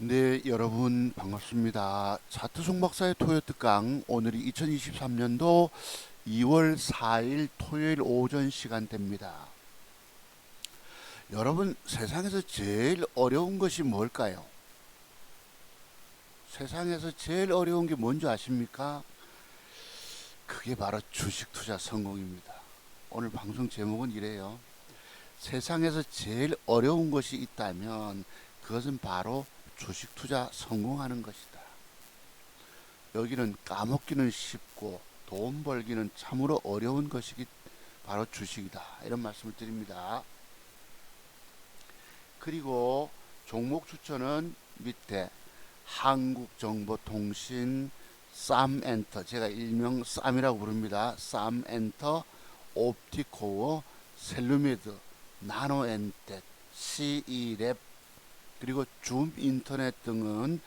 네, 여러분 반갑습니다. 차트 송박사의 토요 특강 오늘이 2023년도 2월 4일 토요일 오전 시간대입니다. 여러분 세상에서 제일 어려운 것이 뭘까요? 세상에서 제일 어려운 게 뭔지 아십니까? 그게 바로 주식 투자 성공입니다. 오늘 방송 제목은 이래요. 세상에서 제일 어려운 것이 있다면 그것은 바로 주식 투자 성공하는 것이다. 여기는 까먹기는 쉽고 돈 벌기는 참으로 어려운 것이 바로 주식이다. 이런 말씀을 드립니다. 그리고 종목 추천은 밑에 한국정보통신, 쌈엔터, 제가 일명 쌈이라고 부릅니다. 쌈엔터, 옵티코어, 셀루미드, 나노엔텍, CE랩, 그리고 줌 인터넷 등은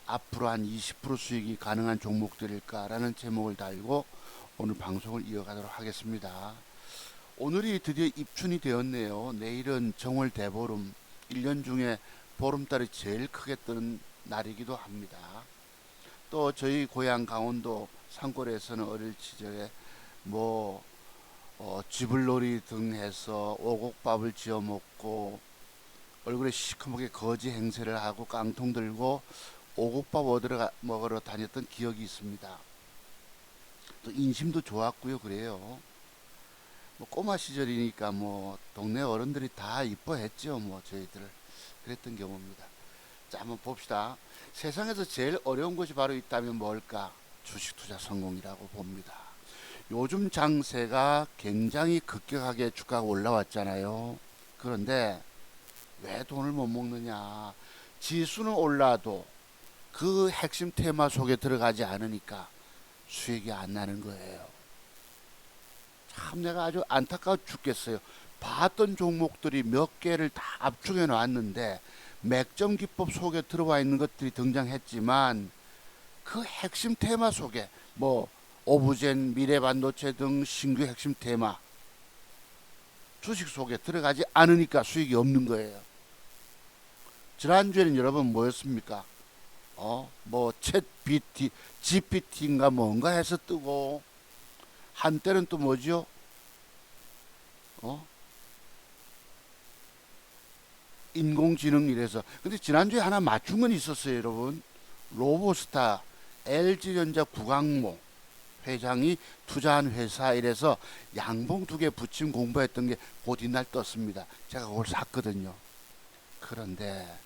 앞으로 한 20% 수익이 가능한 종목들일까라는 제목을 달고 오늘 방송을 이어가도록 하겠습니다. 오늘이 드디어 입춘이 되었네요. 내일은 정월 대보름, 1년 중에 보름달이 제일 크게 뜨는 날이기도 합니다. 또 저희 고향 강원도 산골에서는 어릴 시절에 뭐 쥐불놀이 등 해서 오곡밥을 지어 먹고 얼굴에 시커멓게 거지 행세를 하고 깡통 들고 오곡밥 얻으러 먹으러 다녔던 기억이 있습니다. 또 인심도 좋았고요. 그래요. 뭐 꼬마 시절이니까 뭐 동네 어른들이 다 이뻐했죠. 뭐 저희들을 그랬던 경우입니다. 자, 한번 봅시다. 세상에서 제일 어려운 것이 바로 있다면 뭘까? 주식 투자 성공이라고 봅니다. 요즘 장세가 굉장히 급격하게 주가가 올라왔잖아요. 그런데 왜 돈을 못 먹느냐? 지수는 올라도 그 핵심 테마 속에 들어가지 않으니까 수익이 안 나는 거예요. 참 내가 아주 안타까워 죽겠어요. 봤던 종목들이 몇 개를 다 압축해 놨는데 맥점 기법 속에 들어와 있는 것들이 등장했지만 그 핵심 테마 속에 뭐 오브젠, 미래반도체 등 신규 핵심 테마 주식 속에 들어가지 않으니까 수익이 없는 거예요. 지난주에는 여러분 뭐였습니까? 뭐 GPT인가 뭔가 해서 뜨고 한때는 또 뭐죠? 인공지능 이래서. 근데 지난주에 하나 맞춘 건 있었어요, 여러분. 로보스타 LG전자 구강모 회장이 투자한 회사 이래서 양봉 2개 붙임 공부했던 게 그 뒷날 떴습니다. 제가 그걸 샀거든요. 그런데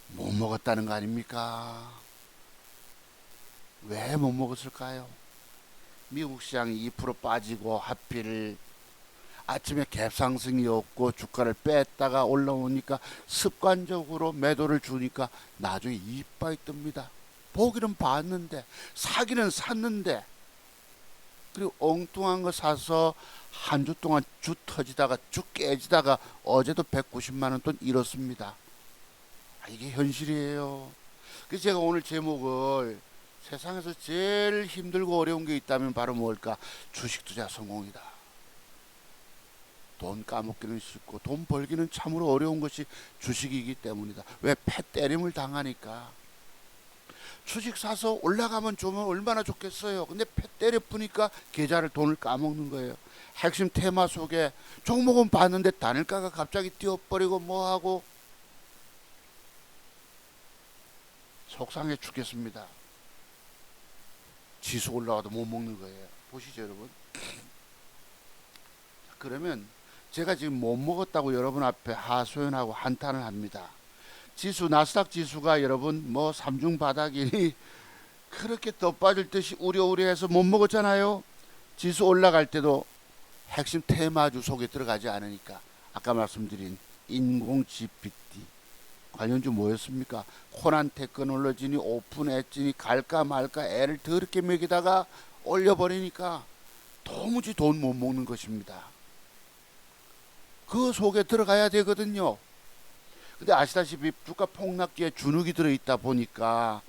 못 먹었다는 거 아닙니까? 왜 못 먹었을까요? 미국 시장이 2% 빠지고 하필 아침에 갭상승이 없고 주가를 뺐다가 올라오니까 습관적으로 매도를 주니까 나중에 이빠이 뜹니다. 보기는 봤는데 사기는 샀는데 그리고 엉뚱한 거 사서 한 주 동안 쭉 터지다가 쭉 깨지다가 어제도 190만 원 돈 잃었습니다. 이게 현실이에요. 그래서 제가 오늘 제목을 세상에서 제일 힘들고 어려운 게 있다면 바로 뭘까? 주식 투자 성공이다. 돈 까먹기는 쉽고 돈 벌기는 참으로 어려운 것이 주식이기 때문이다. 왜? 패 때림을 당하니까. 주식 사서 올라가면 좋으면 얼마나 좋겠어요. 근데 패 때려 푸니까 계좌를 돈을 까먹는 거예요. 핵심 테마 속에 종목은 봤는데 단일가가 갑자기 뛰어버리고 뭐하고 속상해 죽겠습니다. 지수 올라가도 못 먹는 거예요. 보시죠, 여러분. 그러면 제가 지금 못 먹었다고 여러분 앞에 하소연하고 한탄을 합니다. 지수 나스닥 지수가 여러분 뭐 삼중 바닥이니 그렇게 더 빠질 듯이 우려우려해서 못 먹었잖아요. 지수 올라갈 때도 핵심 테마주 속에 들어가지 않으니까 아까 말씀드린 인공 GPT 관련주 뭐였습니까? 코난 테크놀로지니 오픈 엣지니 갈까 말까 애를 더럽게 먹이다가 올려버리니까 도무지 돈 못 먹는 것입니다. 그 속에 들어가야 되거든요. 근데 아시다시피 주가 폭락기에 주눅이 들어있다 보니까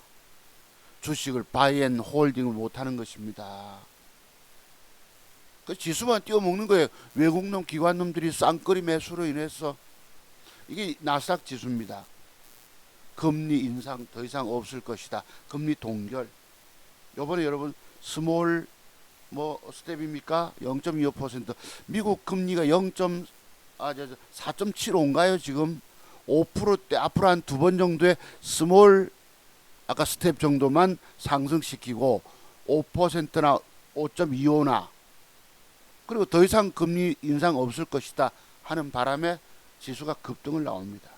주식을 바이앤 홀딩을 못하는 것입니다. 그 지수만 띄워먹는 거예요. 외국놈 기관놈들이 쌍끌이 매수로 인해서. 이게 나스닥 지수입니다. 금리 인상 더 이상 없을 것이다. 금리 동결. 요번에 여러분 스몰 뭐 스텝입니까? 0.25%. 미국 금리가 4.75인가요? 지금 5%대 앞으로 한 두 번 정도의 스몰 아까 스텝 정도만 상승시키고 5%나 5.25나 그리고 더 이상 금리 인상 없을 것이다 하는 바람에 지수가 급등을 나옵니다.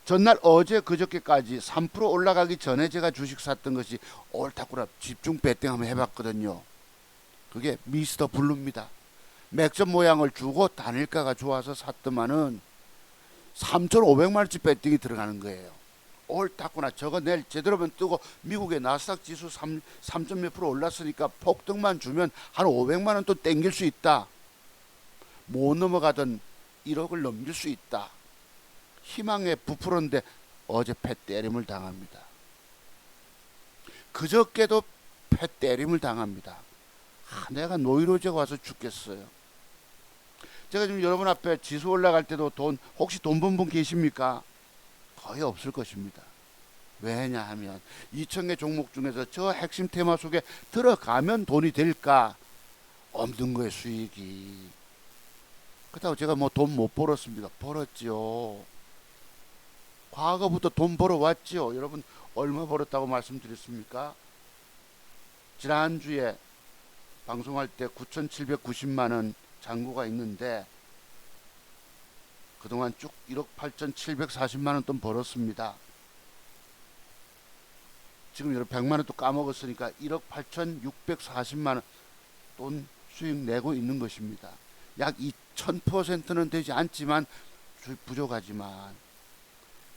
전날 어제 그저께까지 3% 올라가기 전에 제가 주식 샀던 것이 옳다구나 집중 배팅 한번 해봤거든요. 그게 미스터 블루입니다. 맥점 모양을 주고 단일가가 좋아서 샀더만은 3,500만원치 배팅이 들어가는 거예요. 옳다구나 저거 내일 제대로면 뜨고 미국의 나스닥 지수 3점 몇 프로 올랐으니까 폭등만 주면 한 500만원 또 땡길 수 있다. 못 넘어가던 1억을 넘길 수 있다. 희망에 부풀었는데 어제 패 때림을 당합니다. 그저께도 패 때림을 당합니다. 내가 노이로제가 와서 죽겠어요. 제가 지금 여러분 앞에 지수 올라갈 때도 혹시 돈 번 분 계십니까? 거의 없을 것입니다. 왜냐하면 2,000개 종목 중에서 저 핵심 테마 속에 들어가면 돈이 될까? 없는 거예요, 수익이. 그렇다고 제가 뭐 돈 못 벌었습니다. 벌었지요. 과거부터 돈 벌어왔지요. 여러분 얼마 벌었다고 말씀드렸습니까? 지난주에 방송할 때 9,790만원 잔고가 있는데 그동안 쭉 1억 8,740만원 돈 벌었습니다. 지금 여러분 100만원 또 까먹었으니까 1억 8,640만원 돈 수익 내고 있는 것입니다. 약 2,000%는 되지 않지만 부족하지만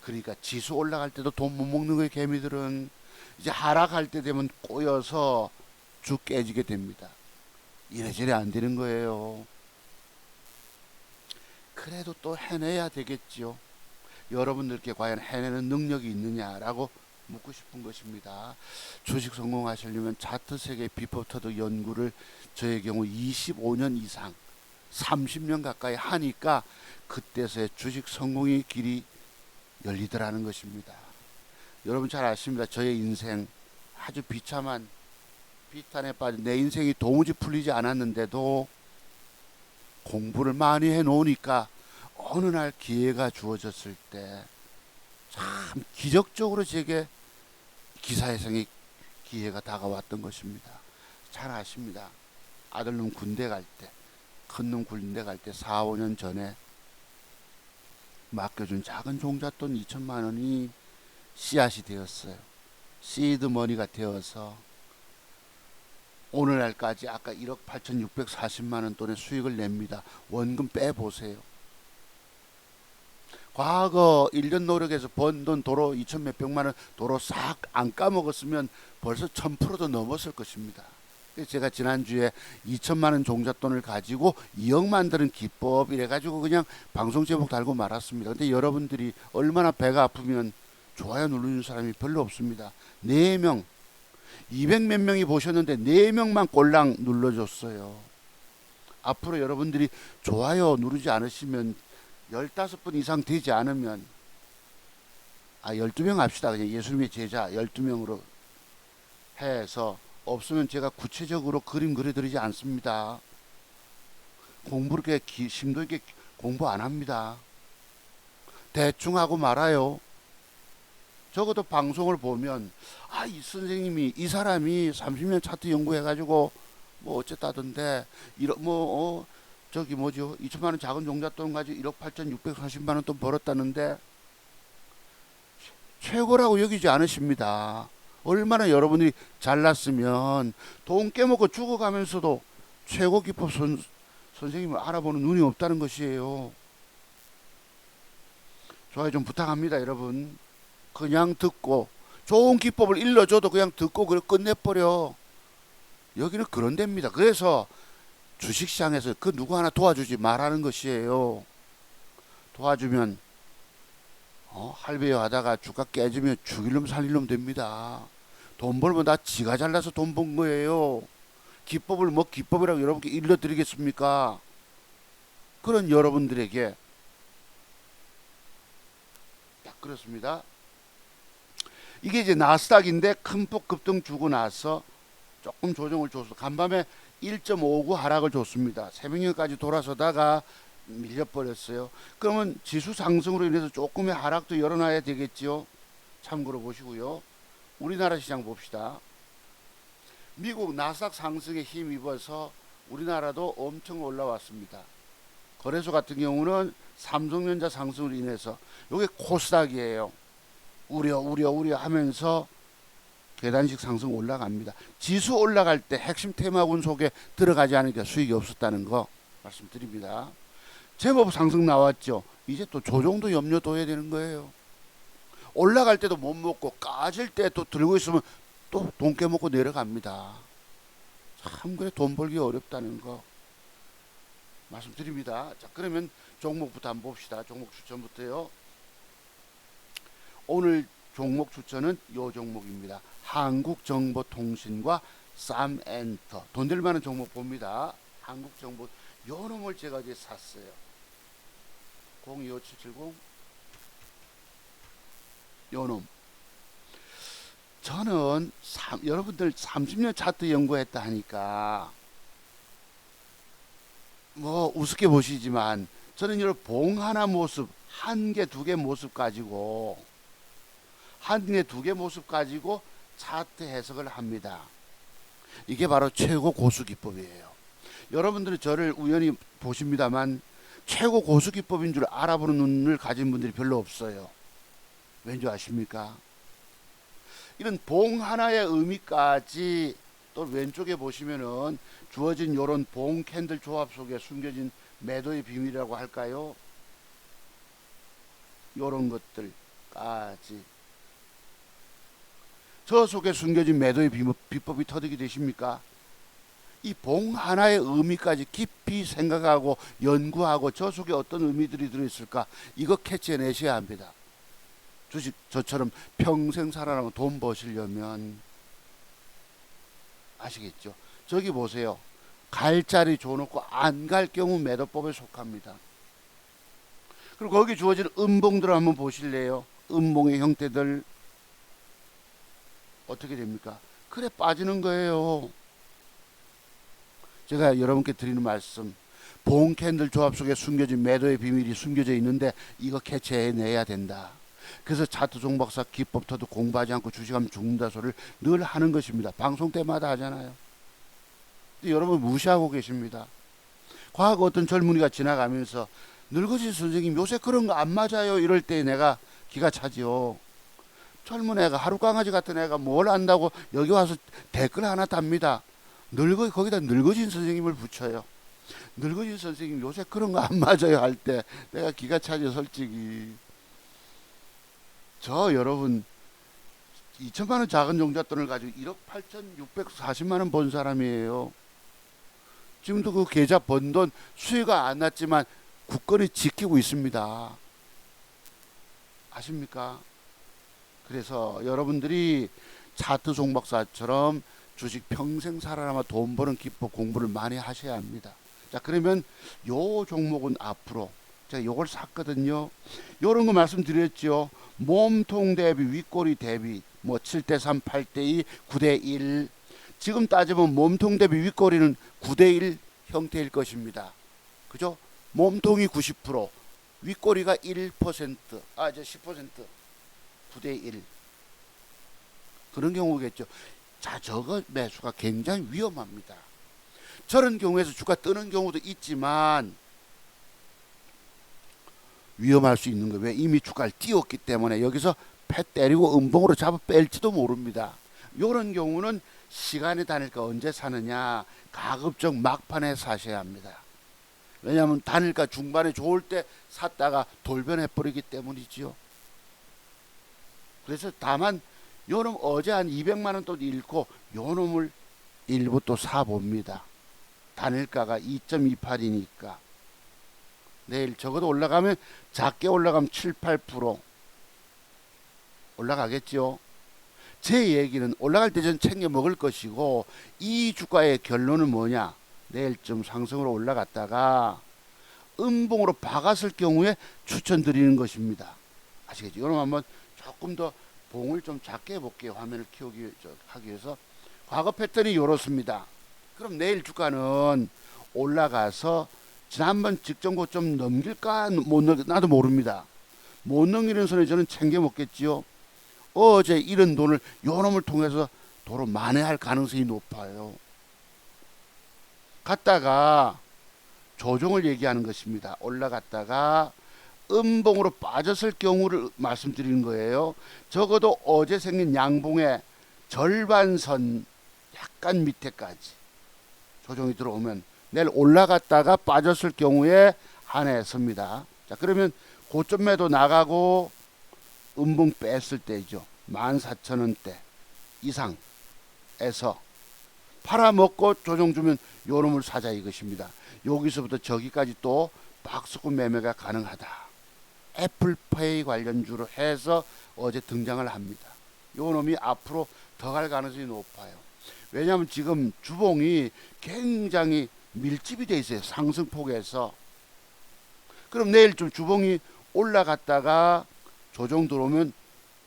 그러니까 지수 올라갈 때도 돈 못 먹는 거예요. 개미들은 이제 하락할 때 되면 꼬여서 쭉 깨지게 됩니다. 이래저래 안 되는 거예요. 그래도 또 해내야 되겠지요. 여러분들께 과연 해내는 능력이 있느냐라고 묻고 싶은 것입니다. 주식 성공하시려면 차트세계 비포터득 연구를 저의 경우 25년 이상 30년 가까이 하니까 그때서야 주식 성공의 길이 열리더라는 것입니다. 여러분 잘 아십니다. 저의 인생 아주 비참한 비탄에 빠진 내 인생이 도무지 풀리지 않았는데도 공부를 많이 해 놓으니까 어느 날 기회가 주어졌을 때 참 기적적으로 제게 기사회생의 기회가 다가왔던 것입니다. 잘 아십니다. 아들놈 군대 갈 때, 큰놈 군대 갈 때 4, 5년 전에 맡겨준 작은 종잣돈 2천만 원이 씨앗이 되었어요. 시드머니가 되어서 오늘날까지 아까 1억 8,640만 원 돈의 수익을 냅니다. 원금 빼보세요. 과거 1년 노력해서 번 돈 도로 2천 몇백만 원 도로 싹 안 까먹었으면 벌써 1000%도 넘었을 것입니다. 그래서 제가 지난주에 2천만 원 종잣돈을 가지고 2억 만드는 기법 이래가지고 그냥 방송 제목 달고 말았습니다. 근데 여러분들이 얼마나 배가 아프면 좋아요 누르는 사람이 별로 없습니다. 4명 200몇 명이 보셨는데 4명만 꼴랑 눌러줬어요. 앞으로 여러분들이 좋아요 누르지 않으시면 15분 이상 되지 않으면 12명 합시다. 그냥 예수님의 제자 12명으로 해서 없으면 제가 구체적으로 그림 그려드리지 않습니다. 공부를 이렇게 심도 있게 공부 안 합니다. 대충 하고 말아요. 적어도 방송을 보면 이 선생님이 이 사람이 30년 차트 연구해가지고 뭐 어쨌다던데 저기 뭐죠 2천만 원 작은 종잣돈 가지고 1억 8,640만 원 돈 벌었다는데 최고라고 여기지 않으십니다. 얼마나 여러분들이 잘났으면 돈 깨먹고 죽어가면서도 최고 기법 선생님을 알아보는 눈이 없다는 것이에요. 좋아요 좀 부탁합니다. 여러분 그냥 듣고 좋은 기법을 일러줘도 그냥 듣고 끝내버려. 여기는 그런 데입니다. 그래서 주식시장에서 그 누구 하나 도와주지 말라는 것이에요. 도와주면 할배요 하다가 주가 깨지면 죽일 놈 살릴 놈 됩니다. 돈 벌면 다 지가 잘나서 돈 번 거예요. 기법을 뭐 기법이라고 여러분께 일러드리겠습니까? 그런 여러분들에게 딱 그렇습니다. 이게 이제 나스닥인데 큰 폭 급등 주고 나서 조금 조정을 줘서 간밤에 1.59 하락을 줬습니다. 새벽녘까지 돌아서다가 밀려버렸어요. 그러면 지수 상승으로 인해서 조금의 하락도 열어놔야 되겠지요. 참고로 보시고요. 우리나라 시장 봅시다. 미국 나스닥 상승에 힘입어서 우리나라도 엄청 올라왔습니다. 거래소 같은 경우는 삼성전자 상승으로 인해서 이게 코스닥이에요. 우려 하면서 계단식 상승 올라갑니다. 지수 올라갈 때 핵심 테마군 속에 들어가지 않으니까 수익이 없었다는 거 말씀드립니다. 제법 상승 나왔죠. 이제 또 조정도 염려둬야 되는 거예요. 올라갈 때도 못 먹고 까질 때 또 들고 있으면 또 돈 깨먹고 내려갑니다. 참 그래 돈 벌기 어렵다는 거 말씀드립니다. 자, 그러면 종목부터 한번 봅시다. 종목 추천부터요. 오늘 종목 추천은 요 종목입니다. 한국정보통신과 쌈엔터. 돈 될 만한 종목 봅니다. 한국정보 요 놈을 제가 이제 샀어요. 025770 요 놈. 저는 여러분들 30년 차트 연구했다 하니까 뭐 우습게 보시지만 저는 이런 봉 하나 모습 한 개 두 개 모습 가지고 차트 해석을 합니다. 이게 바로 최고 고수 기법이에요. 여러분들이 저를 우연히 보십니다만 최고 고수 기법인 줄 알아보는 눈을 가진 분들이 별로 없어요. 왠지 아십니까? 이런 봉 하나의 의미까지 또 왼쪽에 보시면은 주어진 요런 봉 캔들 조합 속에 숨겨진 매도의 비밀이라고 할까요? 요런 것들까지 저 속에 숨겨진 매도의 비법이 터득이 되십니까? 이 봉 하나의 의미까지 깊이 생각하고 연구하고 저 속에 어떤 의미들이 들어있을까 이거 캐치해내셔야 합니다. 주식 저처럼 평생 살아나고 돈 버시려면 아시겠죠? 저기 보세요. 갈 자리 줘놓고 안 갈 경우 매도법에 속합니다. 그리고 거기 주어진 음봉들을 한번 보실래요? 음봉의 형태들 어떻게 됩니까? 그래 빠지는 거예요. 제가 여러분께 드리는 말씀, 봉 캔들 조합 속에 숨겨진 매도의 비밀이 숨겨져 있는데 이거 캐치해내야 된다. 그래서 차트 종박사 기법터도 공부하지 않고 주식하면 죽는다 소리를 늘 하는 것입니다. 방송 때마다 하잖아요. 근데 여러분 무시하고 계십니다. 과거 어떤 젊은이가 지나가면서 늙으신 선생님 요새 그런 거 안 맞아요 이럴 때 내가 기가 차지요. 젊은 애가 하루 강아지 같은 애가 뭘 안다고 여기 와서 댓글 하나 답니다. 거기다 늙으신 선생님을 붙여요. 늙으신 선생님 요새 그런 거 안 맞아요 할 때 내가 기가 차죠 솔직히. 저 여러분 2천만원 작은 종잣돈을 가지고 1억 8,640만원 번 사람이에요. 지금도 그 계좌 번 돈 수익가 안 났지만 굳건히 지키고 있습니다. 아십니까? 그래서 여러분들이 차트 종박사처럼 주식 평생 살아남아 돈 버는 기법 공부를 많이 하셔야 합니다. 자, 그러면 요 종목은 앞으로 제가 요걸 샀거든요. 요런 거 말씀드렸죠. 몸통 대비 윗꼬리 대비 뭐 7대3 8대2 9대1 지금 따지면 몸통 대비 윗꼬리는 9대1 형태일 것입니다. 그죠? 몸통이 90% 윗꼬리가 1% 이제 10% 9대1 그런 경우겠죠. 자, 저거 매수가 굉장히 위험합니다. 저런 경우에서 주가 뜨는 경우도 있지만 위험할 수 있는 거예요. 왜? 이미 주가를 띄웠기 때문에 여기서 패 때리고 음봉으로 잡아 뺄지도 모릅니다. 이런 경우는 시간의 단일가 언제 사느냐 가급적 막판에 사셔야 합니다. 왜냐하면 단일가 중반에 좋을 때 샀다가 돌변해 버리기 때문이지요. 그래서 다만 요놈 어제 한 200만원 또 잃고 요놈을 일부 또 사봅니다. 단일가가 2.28이니까 내일 적어도 올라가면 작게 올라가면 7, 8% 올라가겠죠. 제 얘기는 올라갈 때 전 챙겨 먹을 것이고 이 주가의 결론은 뭐냐. 내일 좀 상승으로 올라갔다가 음봉으로 박았을 경우에 추천드리는 것입니다. 아시겠죠? 여러분 한번 조금 더 봉을 좀 작게 해볼게요. 화면을 키우기 하기 위해서. 과거 패턴이 이렇습니다. 그럼 내일 주가는 올라가서 지난번 직전 고점 넘길까 못 넘길 나도 모릅니다. 못 넘기는 선에 저는 챙겨 먹겠지요. 어제 잃은 돈을 요놈을 통해서 도로 만회할 가능성이 높아요. 갔다가 조정을 얘기하는 것입니다. 올라갔다가 음봉으로 빠졌을 경우를 말씀드리는 거예요. 적어도 어제 생긴 양봉의 절반선 약간 밑에까지 조정이 들어오면 내일 올라갔다가 빠졌을 경우에 한해섭니다. 자, 그러면 고점 매도 나가고 음봉 뺐을 때죠. 14,000원대 이상에서 팔아먹고 조정 주면 요놈을 사자 이것입니다. 여기서부터 저기까지 또 박스권 매매가 가능하다. 애플페이 관련주로 해서 어제 등장을 합니다. 요놈이 앞으로 더 갈 가능성이 높아요. 왜냐하면 지금 주봉이 굉장히 밀집이 돼 있어요. 상승폭에서. 그럼 내일 좀 주봉이 올라갔다가 조정 들어오면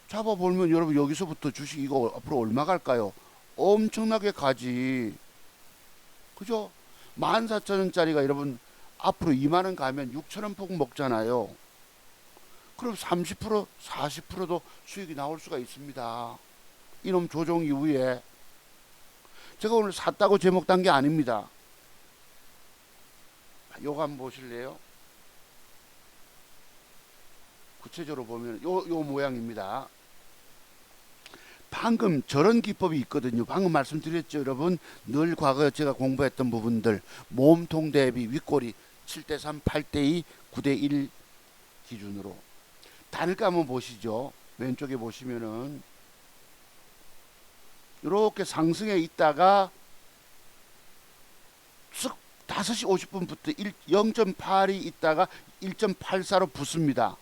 잡아보면 여러분 여기서부터 주식 이거 앞으로 얼마 갈까요? 엄청나게 가지. 그죠? 14,000원짜리가 여러분 앞으로 2만원 가면 6,000원 폭 먹잖아요. 그럼 30% 40%도 수익이 나올 수가 있습니다. 이놈 조정 이후에 제가 오늘 샀다고 제목 단 게 아닙니다. 요거 한번 보실래요? 구체적으로 보면 요 모양입니다. 방금 저런 기법이 있거든요. 방금 말씀드렸죠, 여러분. 늘 과거 제가 공부했던 부분들 몸통 대비 윗꼬리 7대3, 8대2, 9대1 기준으로 단일가 한번 보시죠. 왼쪽에 보시면은 이렇게 상승해 있다가 쓱 5시 50분부터 0.8이 있다가 1.84로 붙습니다.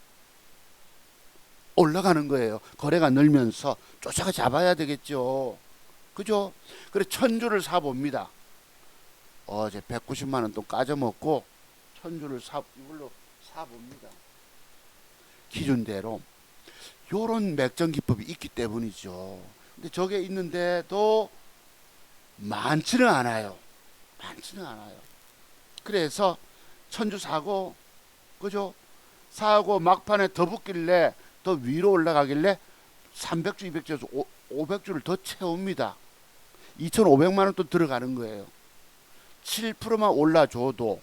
올라가는 거예요. 거래가 늘면서 쫓아가 잡아야 되겠죠. 그죠? 그래 천주를 사봅니다. 어제 190만원 돈 까져먹고 천주를 이걸로 사봅니다. 기준대로 요런 맥전 기법이 있기 때문이죠. 근데 저게 있는데도 많지는 않아요. 많지는 않아요. 그래서 천주 사고 그죠? 사고 막판에 더 붙길래 더 위로 올라가길래 300주, 200주에서 500주를 더 채웁니다. 2,500만원 또 들어가는 거예요. 7%만 올라줘도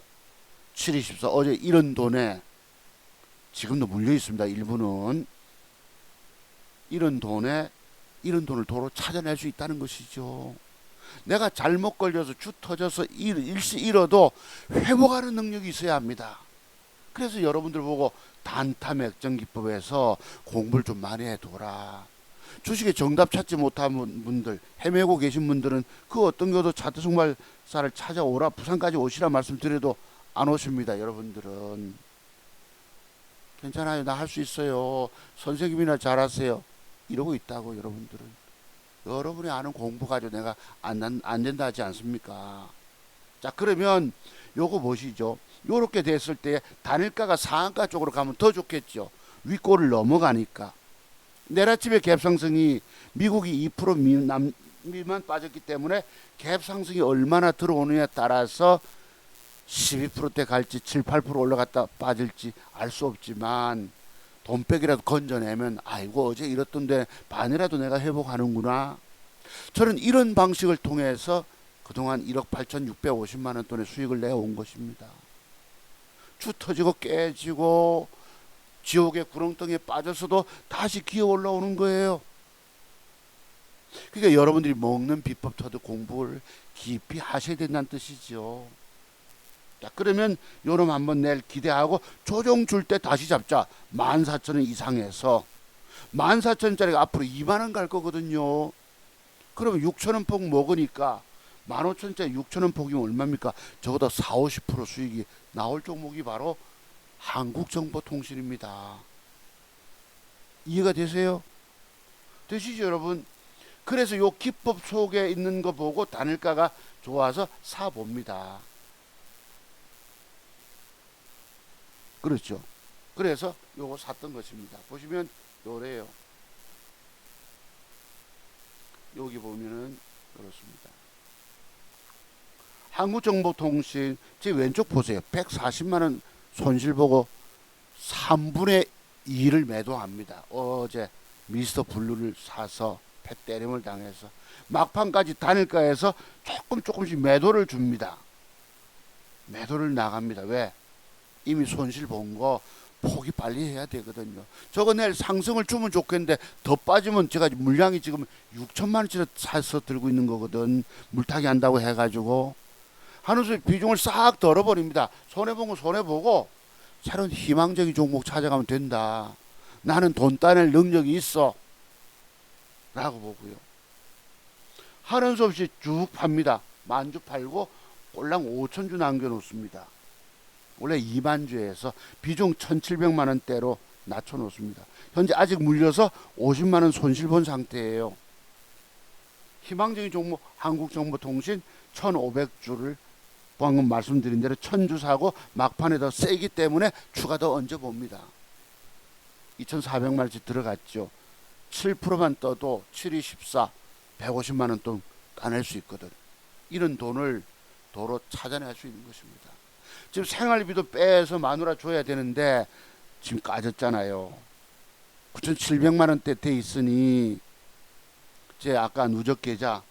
724 어제 이런 돈에 지금도 물려 있습니다. 일부는 이런 돈을 도로 찾아낼 수 있다는 것이죠. 내가 잘못 걸려서 주 터져서 일시 잃어도 회복하는 능력이 있어야 합니다. 그래서 여러분들 보고 단타 맥전 기법에서 공부를 좀 많이 해둬라. 주식에 정답 찾지 못한 분들, 헤매고 계신 분들은 그 어떤 것도 차트 승발사를 찾아오라, 부산까지 오시라 말씀드려도 안 오십니다. 여러분들은 괜찮아요, 나 할 수 있어요, 선생님이나 잘하세요 이러고 있다고. 여러분들은 여러분이 아는 공부 가지고 내가 안 된다 하지 않습니까? 자, 그러면 요거 보시죠. 요렇게 됐을 때 단일가가 상한가 쪽으로 가면 더 좋겠죠. 윗골을 넘어가니까. 내일 아침에 갭상승이 미국이 2% 미만 빠졌기 때문에 갭상승이 얼마나 들어오느냐에 따라서 12%대 갈지 7, 8% 올라갔다 빠질지 알 수 없지만 돈백이라도 건져내면 아이고 어제 이렇던데 반이라도 내가 회복하는구나. 저는 이런 방식을 통해서 그동안 1억 8,650만원 돈의 수익을 내어온 것입니다. 주 터지고 깨지고 지옥의 구렁텅이에 빠져서도 다시 기어 올라오는 거예요. 그러니까 여러분들이 먹는 비법 터득 공부를 깊이 하셔야 된다는 뜻이죠. 자, 그러면 요놈 한번 내일 기대하고 조정 줄 때 다시 잡자. 14,000원 이상에서 14,000원짜리가 앞으로 2만원 갈 거거든요. 그러면 6,000원 폭 먹으니까 15,000원짜리 6,000원 폭이면 얼마입니까? 적어도 4, 50% 수익이 나올 종목이 바로 한국정보통신입니다. 이해가 되세요? 되시죠, 여러분? 그래서 요 기법 속에 있는 거 보고 단일가가 좋아서 사봅니다. 그렇죠? 그래서 요거 샀던 것입니다. 보시면 요래요. 여기 보면은 그렇습니다. 한국정보통신 제 왼쪽 보세요. 140만원 손실 보고 3분의 2를 매도합니다. 어제 미스터 블루를 사서 패때림을 당해서 막판까지 단일가에서 조금씩 매도를 줍니다. 매도를 나갑니다. 왜? 이미 손실 본 거 포기 빨리 해야 되거든요. 저거 내일 상승을 주면 좋겠는데 더 빠지면 제가 물량이 지금 6천만 원치를 사서 들고 있는 거거든. 물타기 한다고 해가지고 하는 수의 비중을 싹 덜어버립니다. 손해본 거 손해보고 새로운 희망적인 종목 찾아가면 된다. 나는 돈 따낼 능력이 있어 라고 보고요. 하는 수 없이 쭉 팝니다. 만주 팔고 꼴랑 5천주 남겨놓습니다. 원래 2만주에서 비중 1,700만원대로 낮춰놓습니다. 현재 아직 물려서 50만원 손실 본 상태예요. 희망적인 종목 한국정보통신 1,500주를 방금 말씀드린 대로 1,000주 사고 막판에 더 세기 때문에 추가 더 얹어봅니다. 2,400만원씩 들어갔죠. 7%만 떠도 7이 14, 150만원 돈 따낼 수 있거든. 이런 돈을 도로 찾아낼 수 있는 것입니다. 지금 생활비도 빼서 마누라 줘야 되는데 지금 까졌잖아요. 9,700만원대 돼 있으니 제 아까 누적 계좌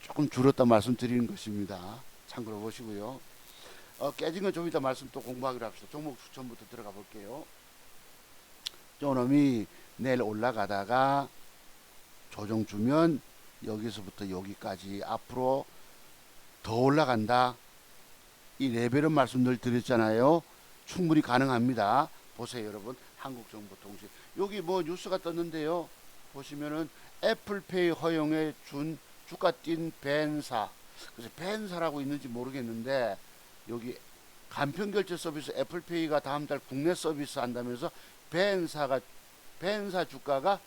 조금 줄었다 말씀드리는 것입니다. 참고로 보시고요. 깨진 건 좀 이따 말씀 또 공부하기로 합시다. 종목 추천부터 들어가 볼게요. 저놈이 내일 올라가다가 조정 주면 여기서부터 여기까지 앞으로 더 올라간다. 이 레벨은 말씀 늘 드렸잖아요. 충분히 가능합니다. 보세요 여러분. 한국정보통신 여기 뭐 뉴스가 떴는데요. 보시면은 애플페이 허용에 준 주가 뛴 벤사. 그래서 벤사라고 있는지 모르겠는데 여기 간편결제 서비스 애플페이가 다음 달 국내 서비스 한다면서 벤사 주가가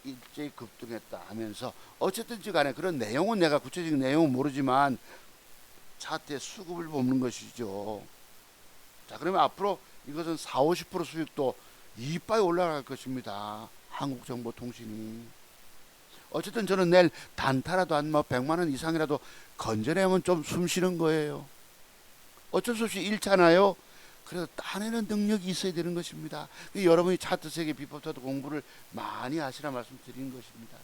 일제히 급등했다 하면서 어쨌든지 간에 그런 내용은 내가 구체적인 내용은 모르지만 차트에 수급을 뽑는 것이죠. 자, 그러면 앞으로 이것은 40-50% 수익도 이빠이 올라갈 것입니다. 한국정보통신이. 어쨌든 저는 내일 단타라도 한 뭐 100만원 이상이라도 건져내면 좀 숨 쉬는 거예요. 어쩔 수 없이 잃잖아요. 그래서 따내는 능력이 있어야 되는 것입니다. 여러분이 차트 세계 비법 차트 공부를 많이 하시라 말씀드리는 것입니다.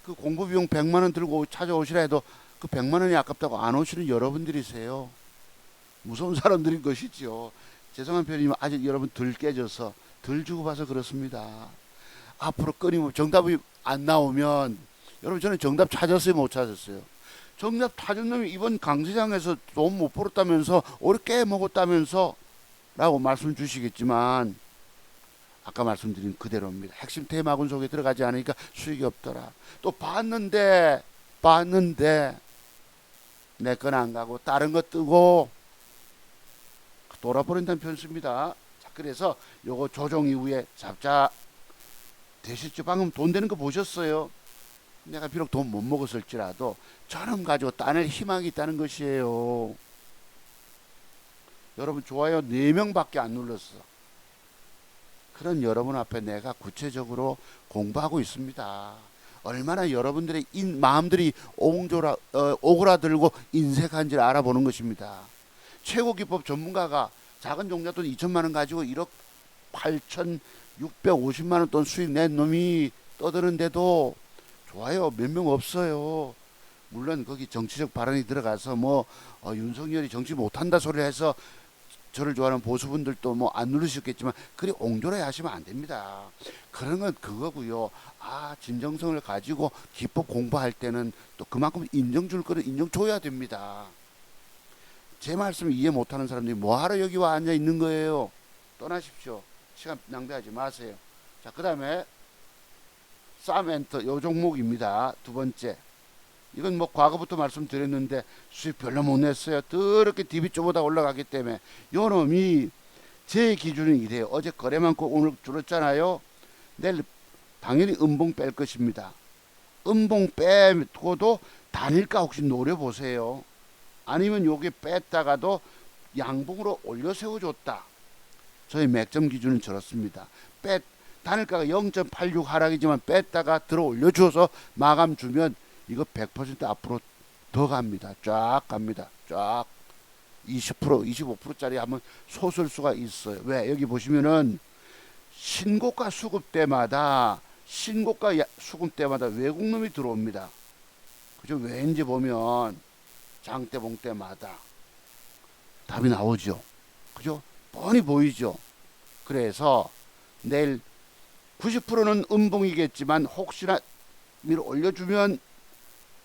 그 공부 비용 100만원 들고 찾아오시라 해도 그 100만원이 아깝다고 안 오시는 여러분들이세요. 무서운 사람들인 것이죠. 죄송한 표현이지만 아직 여러분 덜 깨져서 덜 주고 봐서 그렇습니다. 앞으로 끊임없이 정답이 안 나오면 여러분 저는 정답 찾았어요 못 찾았어요? 정답 찾은 놈이 이번 강세장에서 돈 못 벌었다면서 오래 깨먹었다면서 라고 말씀 주시겠지만 아까 말씀드린 그대로입니다. 핵심 테마군 속에 들어가지 않으니까 수익이 없더라. 또 봤는데 내 건 안 가고 다른 거 뜨고 돌아버린다는 편수입니다. 자, 그래서 요거 조정 이후에 잡자 되셨죠? 방금 돈 되는 거 보셨어요? 내가 비록 돈 못 먹었을지라도 저놈 가지고 따낼 희망이 있다는 것이에요. 여러분 좋아요 4명밖에 안 눌렀어. 그런 여러분 앞에 내가 구체적으로 공부하고 있습니다. 얼마나 여러분들의 마음들이 오그라들고 인색한지를 알아보는 것입니다. 최고 기법 전문가가 작은 종잣돈 2천만원 가지고 1억 8,650만원 돈 수익 낸 놈이 떠드는데도 좋아요 몇 명 없어요. 물론 거기 정치적 발언이 들어가서 뭐 윤석열이 정치 못한다 소리를 해서 저를 좋아하는 보수분들도 뭐 안 누르셨겠지만 그리 옹졸하게 하시면 안 됩니다. 그런 건 그거고요. 진정성을 가지고 기법 공부할 때는 또 그만큼 인정 줄 거를 인정 줘야 됩니다. 제 말씀을 이해 못하는 사람들이 뭐하러 여기 와 앉아 있는 거예요. 떠나십시오. 시간 낭비하지 마세요. 자, 그 다음에 쌈엔터 요 종목입니다. 두 번째. 이건 뭐 과거부터 말씀드렸는데 수익 별로 못 냈어요. 더럽게 DB 쪼보다 올라가기 때문에 요 놈이 제 기준은 이래요. 어제 거래 많고 오늘 줄었잖아요. 내일 당연히 음봉 뺄 것입니다. 음봉 빼고도 단일가 혹시 노려보세요. 아니면 요게 뺐다가도 양봉으로 올려 세워줬다. 저희 맥점 기준은 저렇습니다. 단일가가 0.86 하락이지만 뺐다가 들어 올려줘서 마감 주면 이거 100% 앞으로 더 갑니다. 쫙 갑니다. 쫙 20%, 25%짜리 하면 솟을 수가 있어요. 왜? 여기 보시면은 신고가 수급 때마다 수급 때마다 외국놈이 들어옵니다. 그죠? 왠지 보면 장대봉 때마다 답이 나오죠. 그죠? 뻔히 보이죠. 그래서 내일 90%는 음봉이겠지만 혹시나 위로 올려주면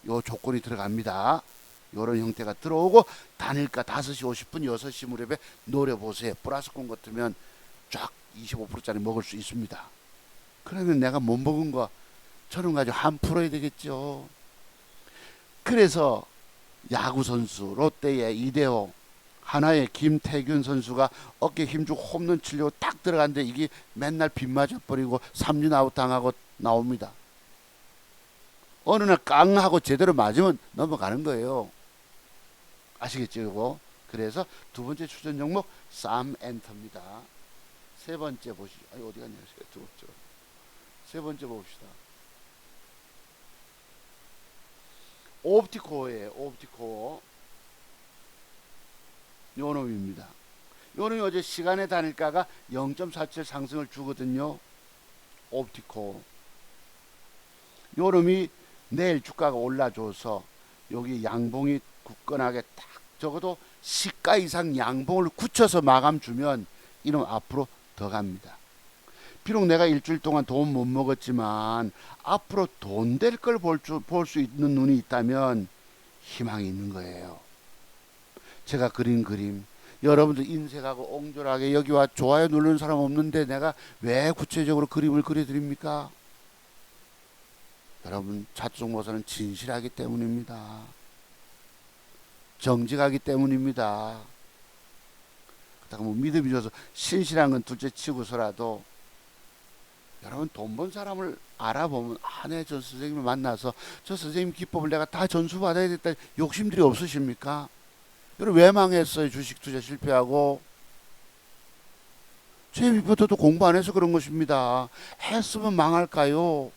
요 조건이 들어갑니다. 요런 형태가 들어오고 단일가 5시 50분 6시 무렵에 노려보세요. 플러스권 같으면 쫙 25%짜리 먹을 수 있습니다. 그러면 내가 못 먹은 거 저런 가지고 한 풀어야 되겠죠. 그래서 야구선수 롯데의 이대호, 하나의 김태균 선수가 어깨 힘주고 홈런 치려고 딱 들어갔는데 이게 맨날 빗 맞아버리고 삼진 아웃 당하고 나옵니다. 어느 날 깡 하고 제대로 맞으면 넘어가는 거예요. 아시겠죠 이거? 그래서 두 번째 추천 종목 쌈엔터입니다. 세 번째 보시죠. 아니 어디 갔냐? 두 번째. 세 번째 봅시다. 옵티코어예요. 옵티코어. 요 놈입니다. 요 놈이 어제 시간의 단일가가 0.47 상승을 주거든요. 옵티코어. 요 놈이 내일 주가가 올라줘서 여기 양봉이 굳건하게 딱 적어도 시가 이상 양봉을 굳혀서 마감 주면 이놈 앞으로 더 갑니다. 비록 내가 일주일 동안 돈 못 먹었지만 앞으로 돈 될 걸 볼 수 있는 눈이 있다면 희망이 있는 거예요. 제가 그린 그림 여러분들 인색하고 옹졸하게 여기와 좋아요 누르는 사람 없는데 내가 왜 구체적으로 그림을 그려드립니까? 여러분 자충모사는 진실하기 때문입니다. 정직하기 때문입니다. 그렇다고 뭐 믿음이 줘서 신실한 건 둘째 치고서라도 여러분 돈 번 사람을 알아보면 네, 저 선생님을 만나서 저 선생님 기법을 내가 다 전수받아야 겠다 욕심들이 없으십니까? 여러분 왜 망했어요? 주식 투자 실패하고 제 밑부터도 공부 안 해서 그런 것입니다. 했으면 망할까요?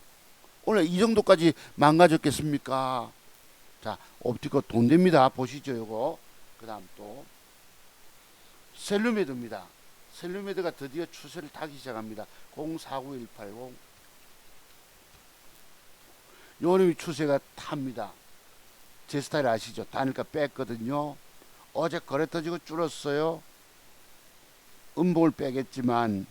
오늘 이 정도까지 망가졌겠습니까? 자, 옵티코 돈 됩니다. 보시죠, 요거. 그 다음 또 셀루메드입니다. 셀루메드가 드디어 추세를 타기 시작합니다. 049180. 요 놈이 추세가 탑니다. 제 스타일 아시죠? 단일가 뺐거든요. 어제 거래 터지고 줄었어요. 음봉을 빼겠지만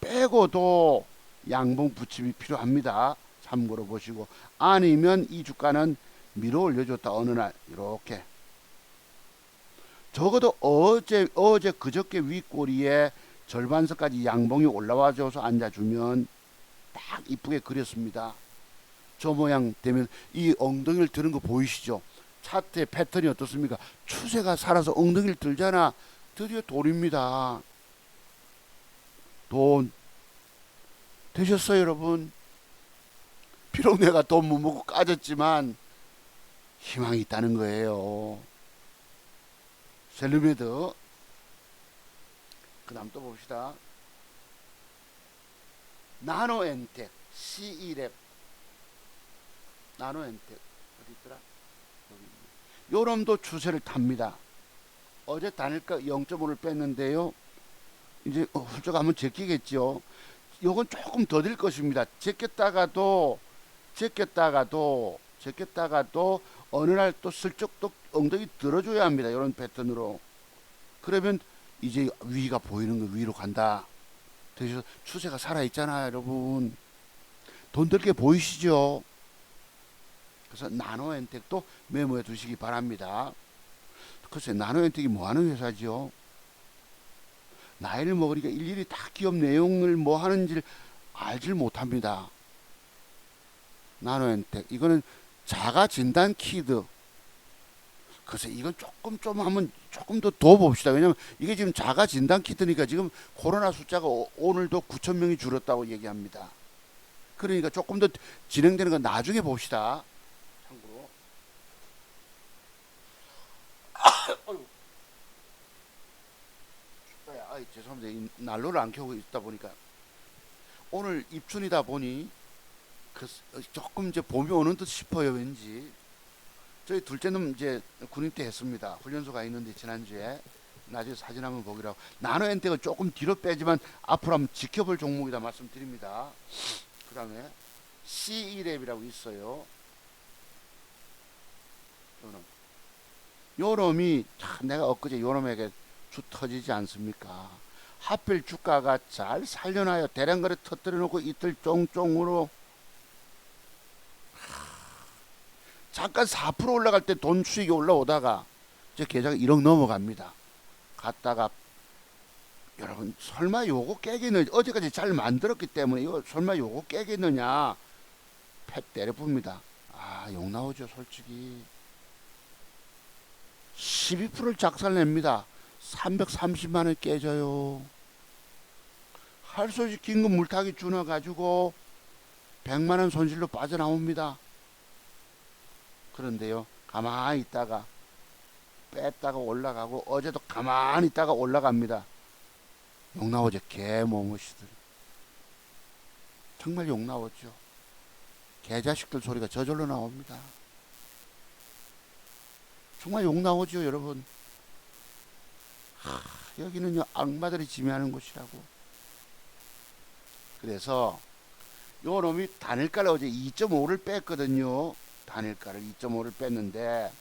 빼고도 양봉 붙임이 필요합니다. 참고로 보시고 아니면 이 주가는 밀어 올려줬다 어느 날 이렇게 적어도 어제 그저께 윗꼬리에 절반선까지 양봉이 올라와줘서 앉아주면 딱 이쁘게 그렸습니다. 저 모양 되면 이 엉덩이를 드는 거 보이시죠? 차트의 패턴이 어떻습니까? 추세가 살아서 엉덩이를 들잖아. 드디어 돈입니다. 돈 되셨어요 여러분? 비록 내가 돈 못 먹고 까졌지만 희망이 있다는 거예요. 셀루메드. 그 다음 또 봅시다. 나노엔텍 CE랩. 나노엔텍 어디 있더라? 요놈도 추세를 탑니다. 어제 단일가 0.5를 뺐는데요. 이제 훌쩍 한번 제끼겠죠. 요건 조금 더딜 것입니다. 제꼈다가도 어느 날 또 슬쩍 또 엉덩이 들어줘야 합니다. 이런 패턴으로. 그러면 이제 위가 보이는 거 위로 간다. 그래서 추세가 살아있잖아요, 여러분. 돈 들게 보이시죠? 그래서 나노엔텍도 메모해 두시기 바랍니다. 글쎄 나노엔텍이 뭐하는 회사죠? 나이를 먹으니까 일일이 다 기업 내용을 뭐 하는지를 알질 못합니다. 나노엔텍 이거는 자가 진단 키드. 글쎄 이건 조금 더 봅시다. 왜냐면 이게 지금 자가 진단 키트니까 지금 코로나 숫자가 오늘도 9,000명이 줄었다고 얘기합니다. 그러니까 조금 더 진행되는 건 나중에 봅시다. 참고로. 죄송합니다. 이 난로를 안 켜고 있다 보니까 오늘 입춘이다 보니 조금 이제 봄이 오는 듯 싶어요, 왠지. 저희 둘째는 이제 군인 때 했습니다. 훈련소가 있는데 지난주에 나중에 사진 한번 보기로 하고 나노 엔텍은 조금 뒤로 빼지만 앞으로 한번 지켜볼 종목이다 말씀드립니다. 그 다음에 CE랩이라고 있어요. 요놈이 참 내가 엊그제 요놈에게 주 터지지 않습니까? 하필 주가가 잘 살려놔요. 대량거래 터뜨려 놓고 이틀 쫑쫑으로 잠깐 4% 올라갈 때 돈 수익이 올라오다가 제 계좌가 1억 넘어갑니다. 갔다가 여러분 설마 요거 깨겠느냐, 어제까지 잘 만들었기 때문에 이거 설마 요거 깨겠느냐, 패 때려봅니다. 아, 욕 나오죠 솔직히. 12%를 작살냅니다. 330만원 깨져요. 할 수 없이 긴급 물타기 주어가지고 100만원 손실로 빠져나옵니다. 그런데요, 가만히 있다가 뺐다가 올라가고 어제도 가만히 있다가 올라갑니다. 욕 나오죠. 개모무시들. 정말 욕 나오죠. 개자식들 소리가 저절로 나옵니다. 정말 욕 나오죠 여러분. 여기는요 악마들이 지배하는 곳이라고. 그래서 요 놈이 단일가를 어제 2.5를 뺐거든요. 단일가를 2.5를 뺐는데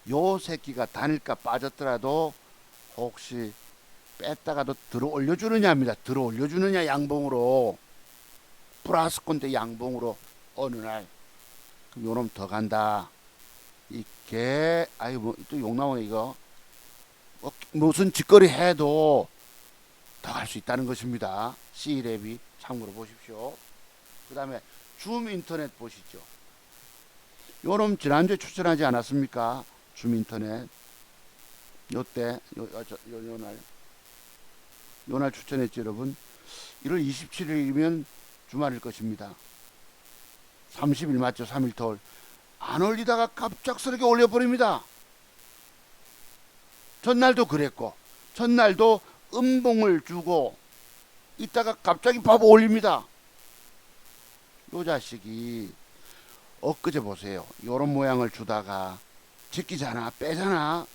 요 새끼가 단일가 빠졌더라도 혹시 뺐다가도 들어 올려주느냐 합니다. 들어 올려주느냐, 양봉으로 플러스 건데 양봉으로 어느 날 그럼 요놈 더 간다. 이 개, 아이 뭐 또 욕 나오네 이거. 무슨 짓거리 해도 더 갈 수 있다는 것입니다. C랩이 참고로 보십시오. 그 다음에 줌 인터넷 보시죠. 요놈 지난주에 추천하지 않았습니까? 줌 인터넷. 요때 요날 추천했죠 여러분. 1월 27일이면 주말일 것입니다. 30일 맞죠? 3일 토요일. 안 올리다가 갑작스럽게 올려버립니다. 전날도 그랬고 전날도 음봉을 주고 이따가 갑자기 밥 올립니다. 요 자식이 엊그제 보세요. 요런 모양을 주다가 제끼잖아, 빼잖아.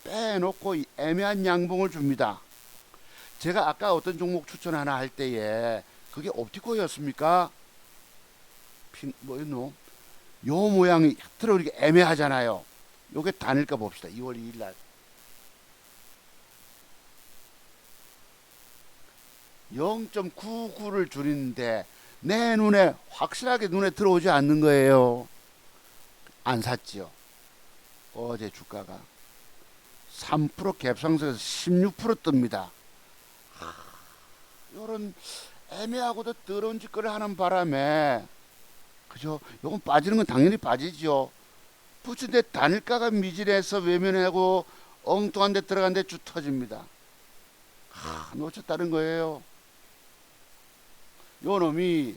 빼놓고 애매한 양봉을 줍니다. 제가 아까 어떤 종목 추천 하나 할 때에 그게 옵티코였습니까? 뭐였노? 요 모양이 틀어 이렇게 애매하잖아요. 요게 단일가 봅시다. 2월 2일 날 0.99를 줄이는데 내 눈에 확실하게 눈에 들어오지 않는 거예요. 안 샀지요. 어제 주가가 3% 갭상승해서 16% 뜹니다. 요런 애매하고도 더러운 짓거리를 하는 바람에, 그죠? 요건 빠지는 건 당연히 빠지죠. 부츠대 단일가가 미진해서 외면하고 엉뚱한 데 들어간 데 쭉 터집니다. 놓쳤다는 거예요. 요 놈이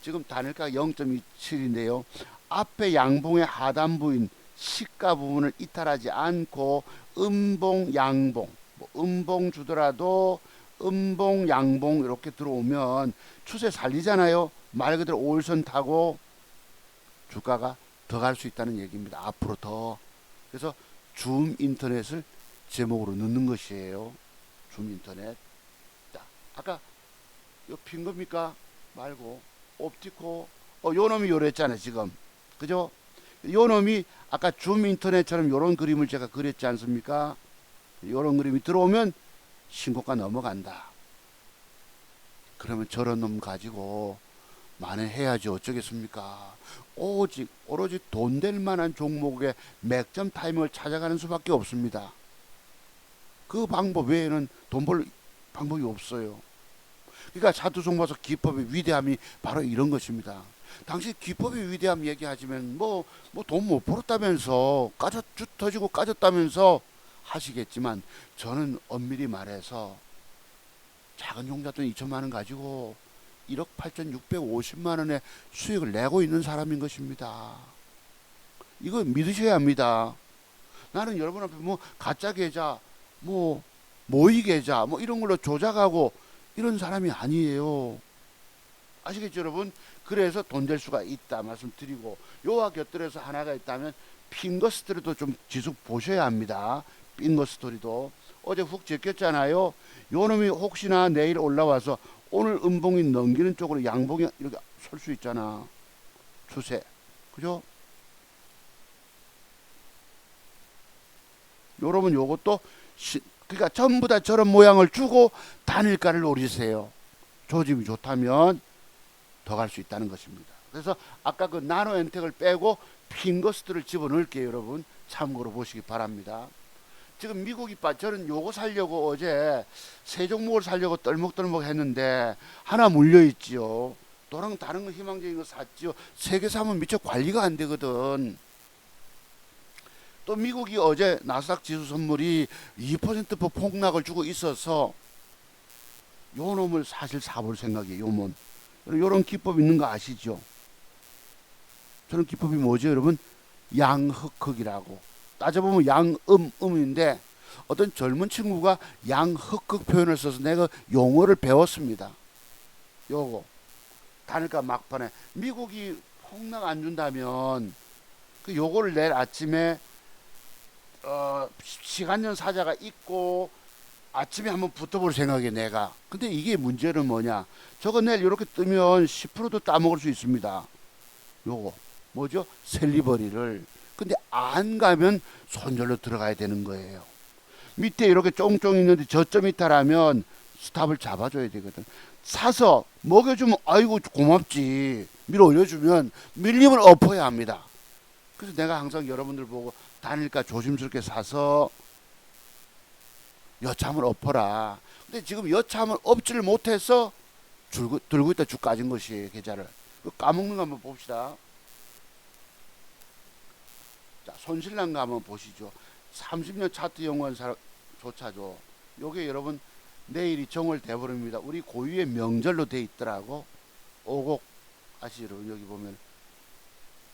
지금 단일가 0.27인데요. 앞에 양봉의 하단부인 시가 부분을 이탈하지 않고 음봉, 양봉, 뭐 음봉 주더라도 음봉, 양봉 이렇게 들어오면 추세 살리잖아요. 말 그대로 5일선 타고 주가가 더 갈 수 있다는 얘기입니다. 앞으로 더. 그래서 줌 인터넷을 제목으로 넣는 것이에요. 줌 인터넷. 아까 요 핀 겁니까? 말고 옵티코. 요 놈이 요랬잖아요 지금. 그죠? 요 놈이 아까 줌 인터넷처럼 요런 그림을 제가 그렸지 않습니까? 요런 그림이 들어오면 신고가 넘어간다. 그러면 저런 놈 가지고 만회해야지 어쩌겠습니까? 오로지 돈 될 만한 종목의 맥점 타이밍을 찾아가는 수밖에 없습니다. 그 방법 외에는 돈 벌 방법이 없어요. 그러니까 사두송 봐서 기법의 위대함이 바로 이런 것입니다. 당시 기법의 위대함 얘기하시면 뭐 돈 못 벌었다면서 쭉 터지고 까졌다면서 하시겠지만, 저는 엄밀히 말해서 작은 종잣돈 2천만 원 가지고 1억 8,650만 원의 수익을 내고 있는 사람인 것입니다. 이거 믿으셔야 합니다. 나는 여러분 앞에 뭐 가짜 계좌, 뭐 모의 계좌, 뭐 이런 걸로 조작하고 이런 사람이 아니에요. 아시겠죠 여러분? 그래서 돈 될 수가 있다 말씀드리고, 요와 곁들여서 하나가 있다면 핑거 스토리도 좀 지속 보셔야 합니다. 핑거 스토리도 어제 훅 제꼈잖아요. 요 놈이 혹시나 내일 올라와서 오늘 음봉이 넘기는 쪽으로 양봉이 이렇게 설 수 있잖아. 추세. 그죠? 여러분 요것도 그러니까 전부 다 저런 모양을 주고 단일가를 노리세요. 조짐이 좋다면 더 갈 수 있다는 것입니다. 그래서 아까 그 나노 엔텍을 빼고 핑거스트를 집어넣을게요. 여러분 참고로 보시기 바랍니다. 지금 미국이 저는 요거 살려고 어제 세 종목을 살려고 떨먹떨먹 했는데 하나 물려있지요. 또랑 다른 거 희망적인 거 샀지요. 세 개 사면 미처 관리가 안 되거든. 또 미국이 어제 나스닥 지수 선물이 2% 폭락을 주고 있어서 요 놈을 사실 사볼 생각이에요. 요놈. 요런 기법 있는 거 아시죠? 저런 기법이 뭐죠 여러분? 양흑흑이라고. 따져보면 양음음인데 어떤 젊은 친구가 양흑흑 표현을 써서 내가 용어를 배웠습니다. 요거 단일가 막판에 미국이 폭락 안 준다면 그 요거를 내일 아침에 시간전 사자가 있고 아침에 한번 붙어볼 생각이에요 내가. 근데 이게 문제는 뭐냐, 저거 내일 이렇게 뜨면 10%도 따먹을 수 있습니다. 요거 뭐죠? 셀리버리를. 근데 안 가면 손절로 들어가야 되는 거예요. 밑에 이렇게 쫑쫑 있는데 저점 이탈하면 스탑을 잡아줘야 되거든. 사서 먹여주면 아이고 고맙지, 밀어 올려주면 밀림을 엎어야 합니다. 그래서 내가 항상 여러분들 보고 단일가 조심스럽게 사서 여참을 엎어라. 근데 지금 여참을 엎지를 못해서 들고 있다 쭉 까진 것이 계좌를. 까먹는 거 한번 봅시다. 자, 손실난 거 한번 보시죠. 30년 차트 연관조차죠. 요게 여러분 내일이 정월 돼버립니다. 우리 고유의 명절로 돼 있더라고. 오곡 아시죠 여러분? 여기 보면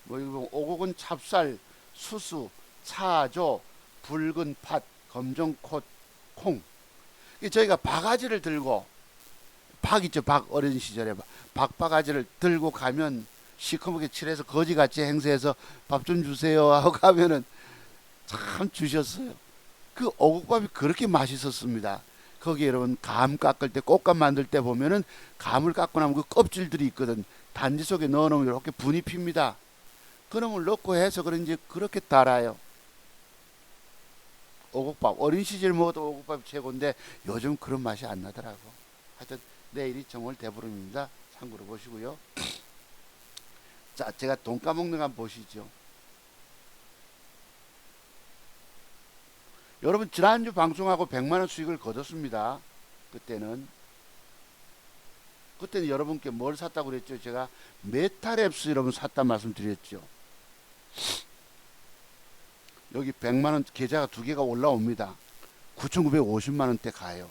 뭐 여기 보면 오곡은 찹쌀, 수수, 차조, 붉은 팥, 검정꽃, 콩. 저희가 바가지를 들고, 박 있죠, 박 어린 시절에 박바가지를 들고 가면 시커멓게 칠해서 거지같이 행세해서 밥 좀 주세요 하고 가면은 참 주셨어요. 그 오곡밥이 그렇게 맛있었습니다. 거기 여러분 감 깎을 때, 꽃감 만들 때 보면은 감을 깎고 나면 그 껍질들이 있거든. 단지 속에 넣어놓으면 이렇게 분이 핍니다. 그놈을 넣고 해서 그런지 그렇게 달아요. 오곡밥 어린 시절 먹어도 오곡밥이 최고인데 요즘 그런 맛이 안 나더라고. 하여튼 내일이 정월 대보름입니다. 참고로 보시고요. 자, 제가 돈 까먹는 거 한번 보시죠. 여러분 지난주 방송하고 100만원 수익을 거뒀습니다. 그때는 여러분께 뭘 샀다고 그랬죠? 제가 메타랩스 여러분 샀다 말씀드렸죠. 여기 100만원 계좌가 두 개가 올라옵니다. 9,950만원대 가요.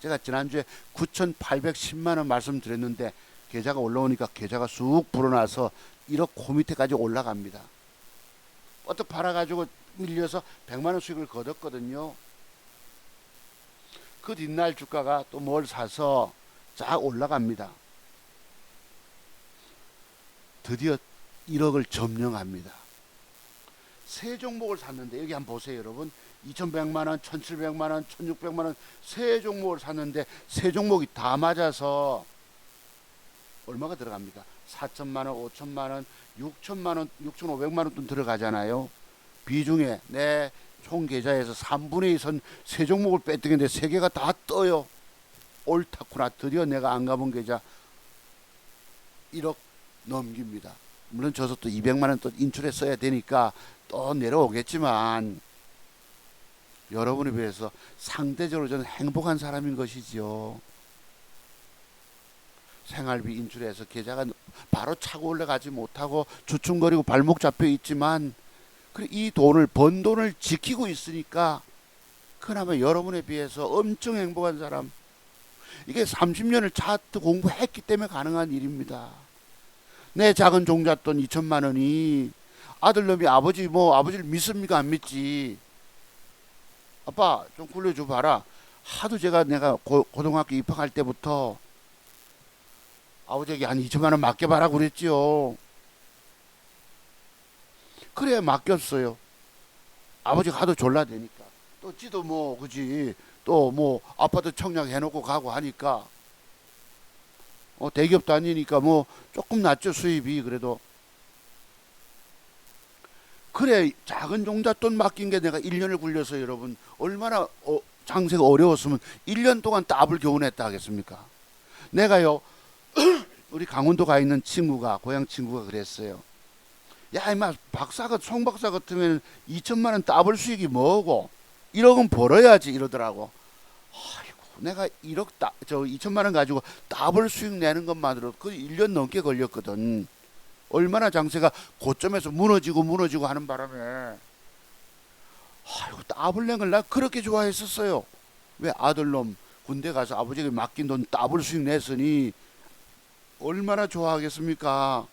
제가 지난주에 9,810만원 말씀드렸는데 계좌가 올라오니까 계좌가 쑥 불어나서 1억 그 밑에까지 올라갑니다. 어떻게 팔아가지고 밀려서 100만원 수익을 거뒀거든요. 그 뒷날 주가가 또 뭘 사서 쫙 올라갑니다. 드디어 1억을 점령합니다. 세 종목을 샀는데 여기 한번 보세요 여러분. 2100만원, 1700만원, 1600만원 세 종목을 샀는데 세 종목이 다 맞아서 얼마가 들어갑니까? 4천만원, 5천만원, 6천만원, 6,500만원 돈 들어가잖아요. 비중에 내 총 계좌에서 3분의 2 선 세 종목을 뺐더니 세 개가 다 떠요. 옳다구나. 드디어 내가 안 가본 계좌 1억 넘깁니다. 물론 저서 또 200만원 또 인출했어야 되니까 또 내려오겠지만 여러분에 비해서 상대적으로 저는 행복한 사람인 것이죠. 생활비 인출해서 계좌가 바로 차고 올라가지 못하고 주춤거리고 발목 잡혀 있지만 이 돈을 번 돈을 지키고 있으니까 그나마 여러분에 비해서 엄청 행복한 사람. 이게 30년을 차트 공부했기 때문에 가능한 일입니다. 내 작은 종잣돈 2천만 원이 아들놈이 아버지를 믿습니까? 안 믿지. 아빠 좀 굴려줘 봐라. 하도 내가 고등학교 입학할 때부터 아버지에게 한 2천만 원 맡겨봐라 그랬지요. 그래 맡겼어요. 아버지가 하도 졸라대니까. 또 지도 뭐 그지 또 뭐 아파트 청약 해놓고 가고 하니까 대기업 다니니까 뭐 조금 낮죠 수입이. 그래도 그래 작은 종잣돈 맡긴 게 내가 1년을 굴려서 여러분 얼마나 장세가 어려웠으면 1년 동안 따블 교훈했다 하겠습니까. 내가요 우리 강원도 가 있는 친구가 고향 친구가 그랬어요. 야 이마 박사가 송 박사 같으면 2천만 원 따블 수익이 뭐고 1억은 벌어야지 이러더라고. 아이고 내가 1억 저 2천만 원 가지고 따블 수익 내는 것만으로 그 1년 넘게 걸렸거든. 얼마나 장세가 고점에서 무너지고 하는 바람에 아이고 따블 낸 걸 나 그렇게 좋아했었어요. 왜 아들놈 군대 가서 아버지에게 맡긴 돈 따블 수익 냈으니 얼마나 좋아하겠습니까.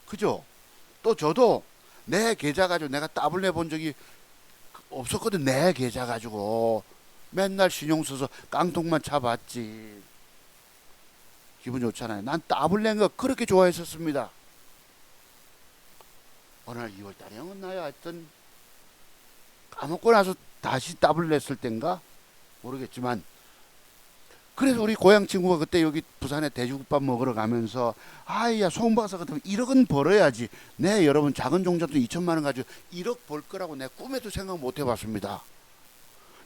그죠? 또 저도 내 계좌 가지고 내가 따블 내본 적이 없었거든. 내 계좌 가지고 맨날 신용 써서 깡통만 차봤지. 기분 좋잖아요. 난 따블 낸 거 그렇게 좋아했었습니다. 어느 날 2월달이었나요? 하여튼 까먹고 나서 다시 따블 냈을 땐가 모르겠지만 그래서 우리 고향 친구가 그때 여기 부산에 돼지국밥 먹으러 가면서 아이야 송 박사 같으면 1억은 벌어야지. 네 여러분 작은 종잣돈 2천만 원 가지고 1억 벌 거라고 내 꿈에도 생각 못 해봤습니다.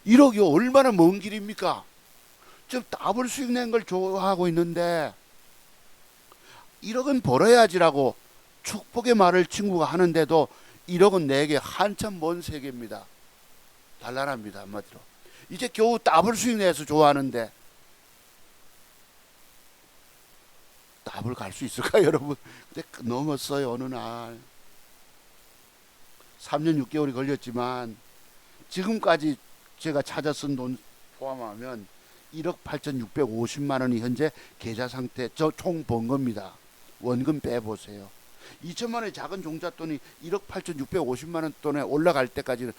1억이 얼마나 먼 길입니까. 지금 따블 수익 낸 걸 좋아하고 있는데 1억은 벌어야지라고 축복의 말을 친구가 하는데도 1억은 내게 한참 먼 세계입니다. 단란합니다. 한마디로 이제 겨우 따블 수익 내서 좋아하는데 답을 갈 수 있을까 여러분. 근데 넘었어요. 어느 날 3년 6개월이 걸렸지만 지금까지 제가 찾아 쓴 돈 포함하면 1억 8,650만 원이 현재 계좌 상태 저 총 번 겁니다. 원금 빼보세요. 2천만 원의 작은 종잣돈이 1억 8,650만 원 돈에 올라갈 때까지는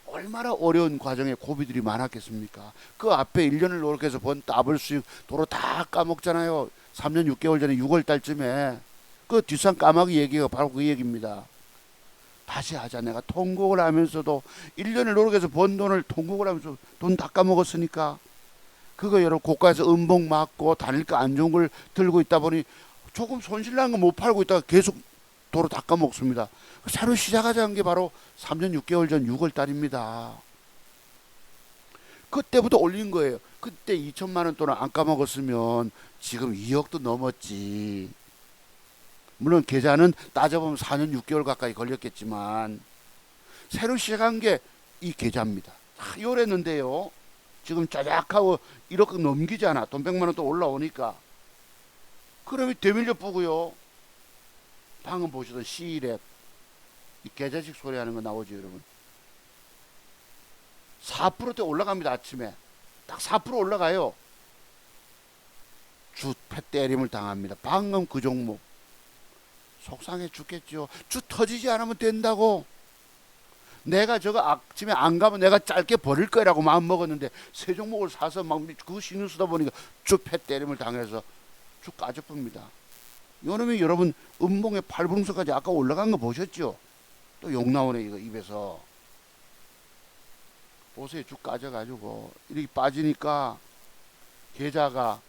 얼마나 어려운 과정에 고비들이 많았겠습니까. 그 앞에 1년을 노력해서 번 따블 수익 도로 다 까먹잖아요. 3년 6개월 전에 6월 달쯤에 그 뒷산 까마귀 얘기가 바로 그 얘기입니다. 다시 하자. 내가 통곡을 하면서도 1년을 노력해서 번 돈을 통곡을 하면서 돈 다 까먹었으니까 그거 여러분 고가에서 음봉 맞고 다닐까 안 좋은 걸 들고 있다 보니 조금 손실난 거 못 팔고 있다가 계속 도로 다 까먹습니다. 새로 시작하자는 게 바로 3년 6개월 전 6월 달입니다. 그때부터 올린 거예요. 그때 2천만 원 돈을 안 까먹었으면 지금 2억도 넘었지. 물론 계좌는 따져보면 4년 6개월 가까이 걸렸겠지만 새로 시작한 게 이 계좌입니다. 요랬는데요. 지금 짜작하고 1억 넘기잖아. 돈 100만 원 또 올라오니까. 그러면 되밀려 뿌고요. 방금 보시던 C랩 이 계좌식 소리하는 거 나오죠 여러분. 4%대 올라갑니다. 아침에 딱 4% 올라가요. 주 패 때림을 당합니다. 방금 그 종목 속상해 죽겠죠. 주 터지지 않으면 된다고. 내가 저거 아침에 안 가면 내가 짧게 버릴 거라고 마음 먹었는데 새 종목을 사서 막 그 신경 쓰다 보니까 주 패 때림을 당해서 주 까져봅니다. 요놈이 여러분 음봉의 8분수까지 아까 올라간 거 보셨죠? 또 욕 나오네 이거 입에서. 보세요. 쭉 까져가지고 이렇게 빠지니까 계좌가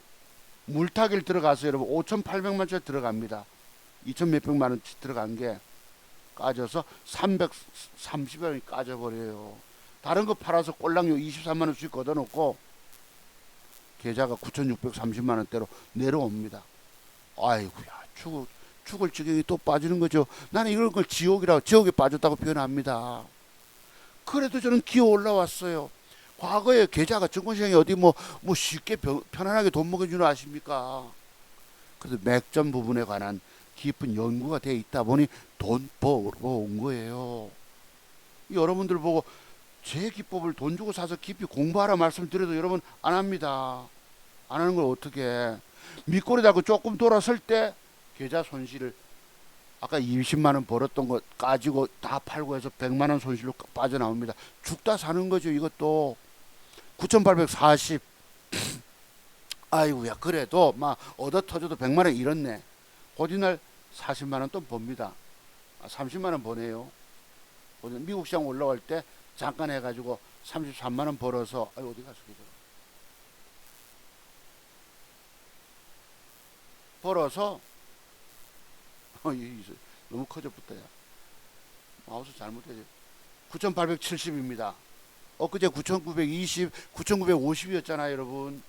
물타기를 들어가서 여러분 5,800만 짜리 들어갑니다. 2천 몇백만 원치 들어간 게 까져서 330원이 까져버려요. 다른 거 팔아서 꼴랑요 23만 원 수익 걷어놓고 계좌가 9,630만 원대로 내려옵니다. 아이고야 죽을 지경이 또 빠지는 거죠. 나는 이런 걸 지옥에 빠졌다고 표현합니다. 그래도 저는 기어 올라왔어요. 과거에 계좌가 증권시장이 어디 뭐 쉽게 편안하게 돈 먹여주는 아십니까? 그래서 맥점 부분에 관한 깊은 연구가 돼 있다 보니 돈 벌어온 거예요. 여러분들 보고 제 기법을 돈 주고 사서 깊이 공부하라 말씀드려도 여러분 안 합니다. 안 하는 걸 어떻게 밑꼬리 달고 조금 돌아설 때 계좌 손실을 아까 20만 원 벌었던 거 가지고 다 팔고 해서 100만 원 손실로 빠져나옵니다. 죽다 사는 거죠. 이것도 9,840 아이고야, 그래도 막 얻어 터져도 100만 원 잃었네. 곧이날 40만 원 또 봅니다. 30만 원 버네요. 미국 시장 올라갈 때 잠깐 해가지고 33만 원 벌어서, 아이 어디 갔어 계좌. 벌어서 너무 커져붙다 야. 마우스 잘못해서 9,870입니다. 엊그제 9,920, 9,950이었잖아요, 여러분.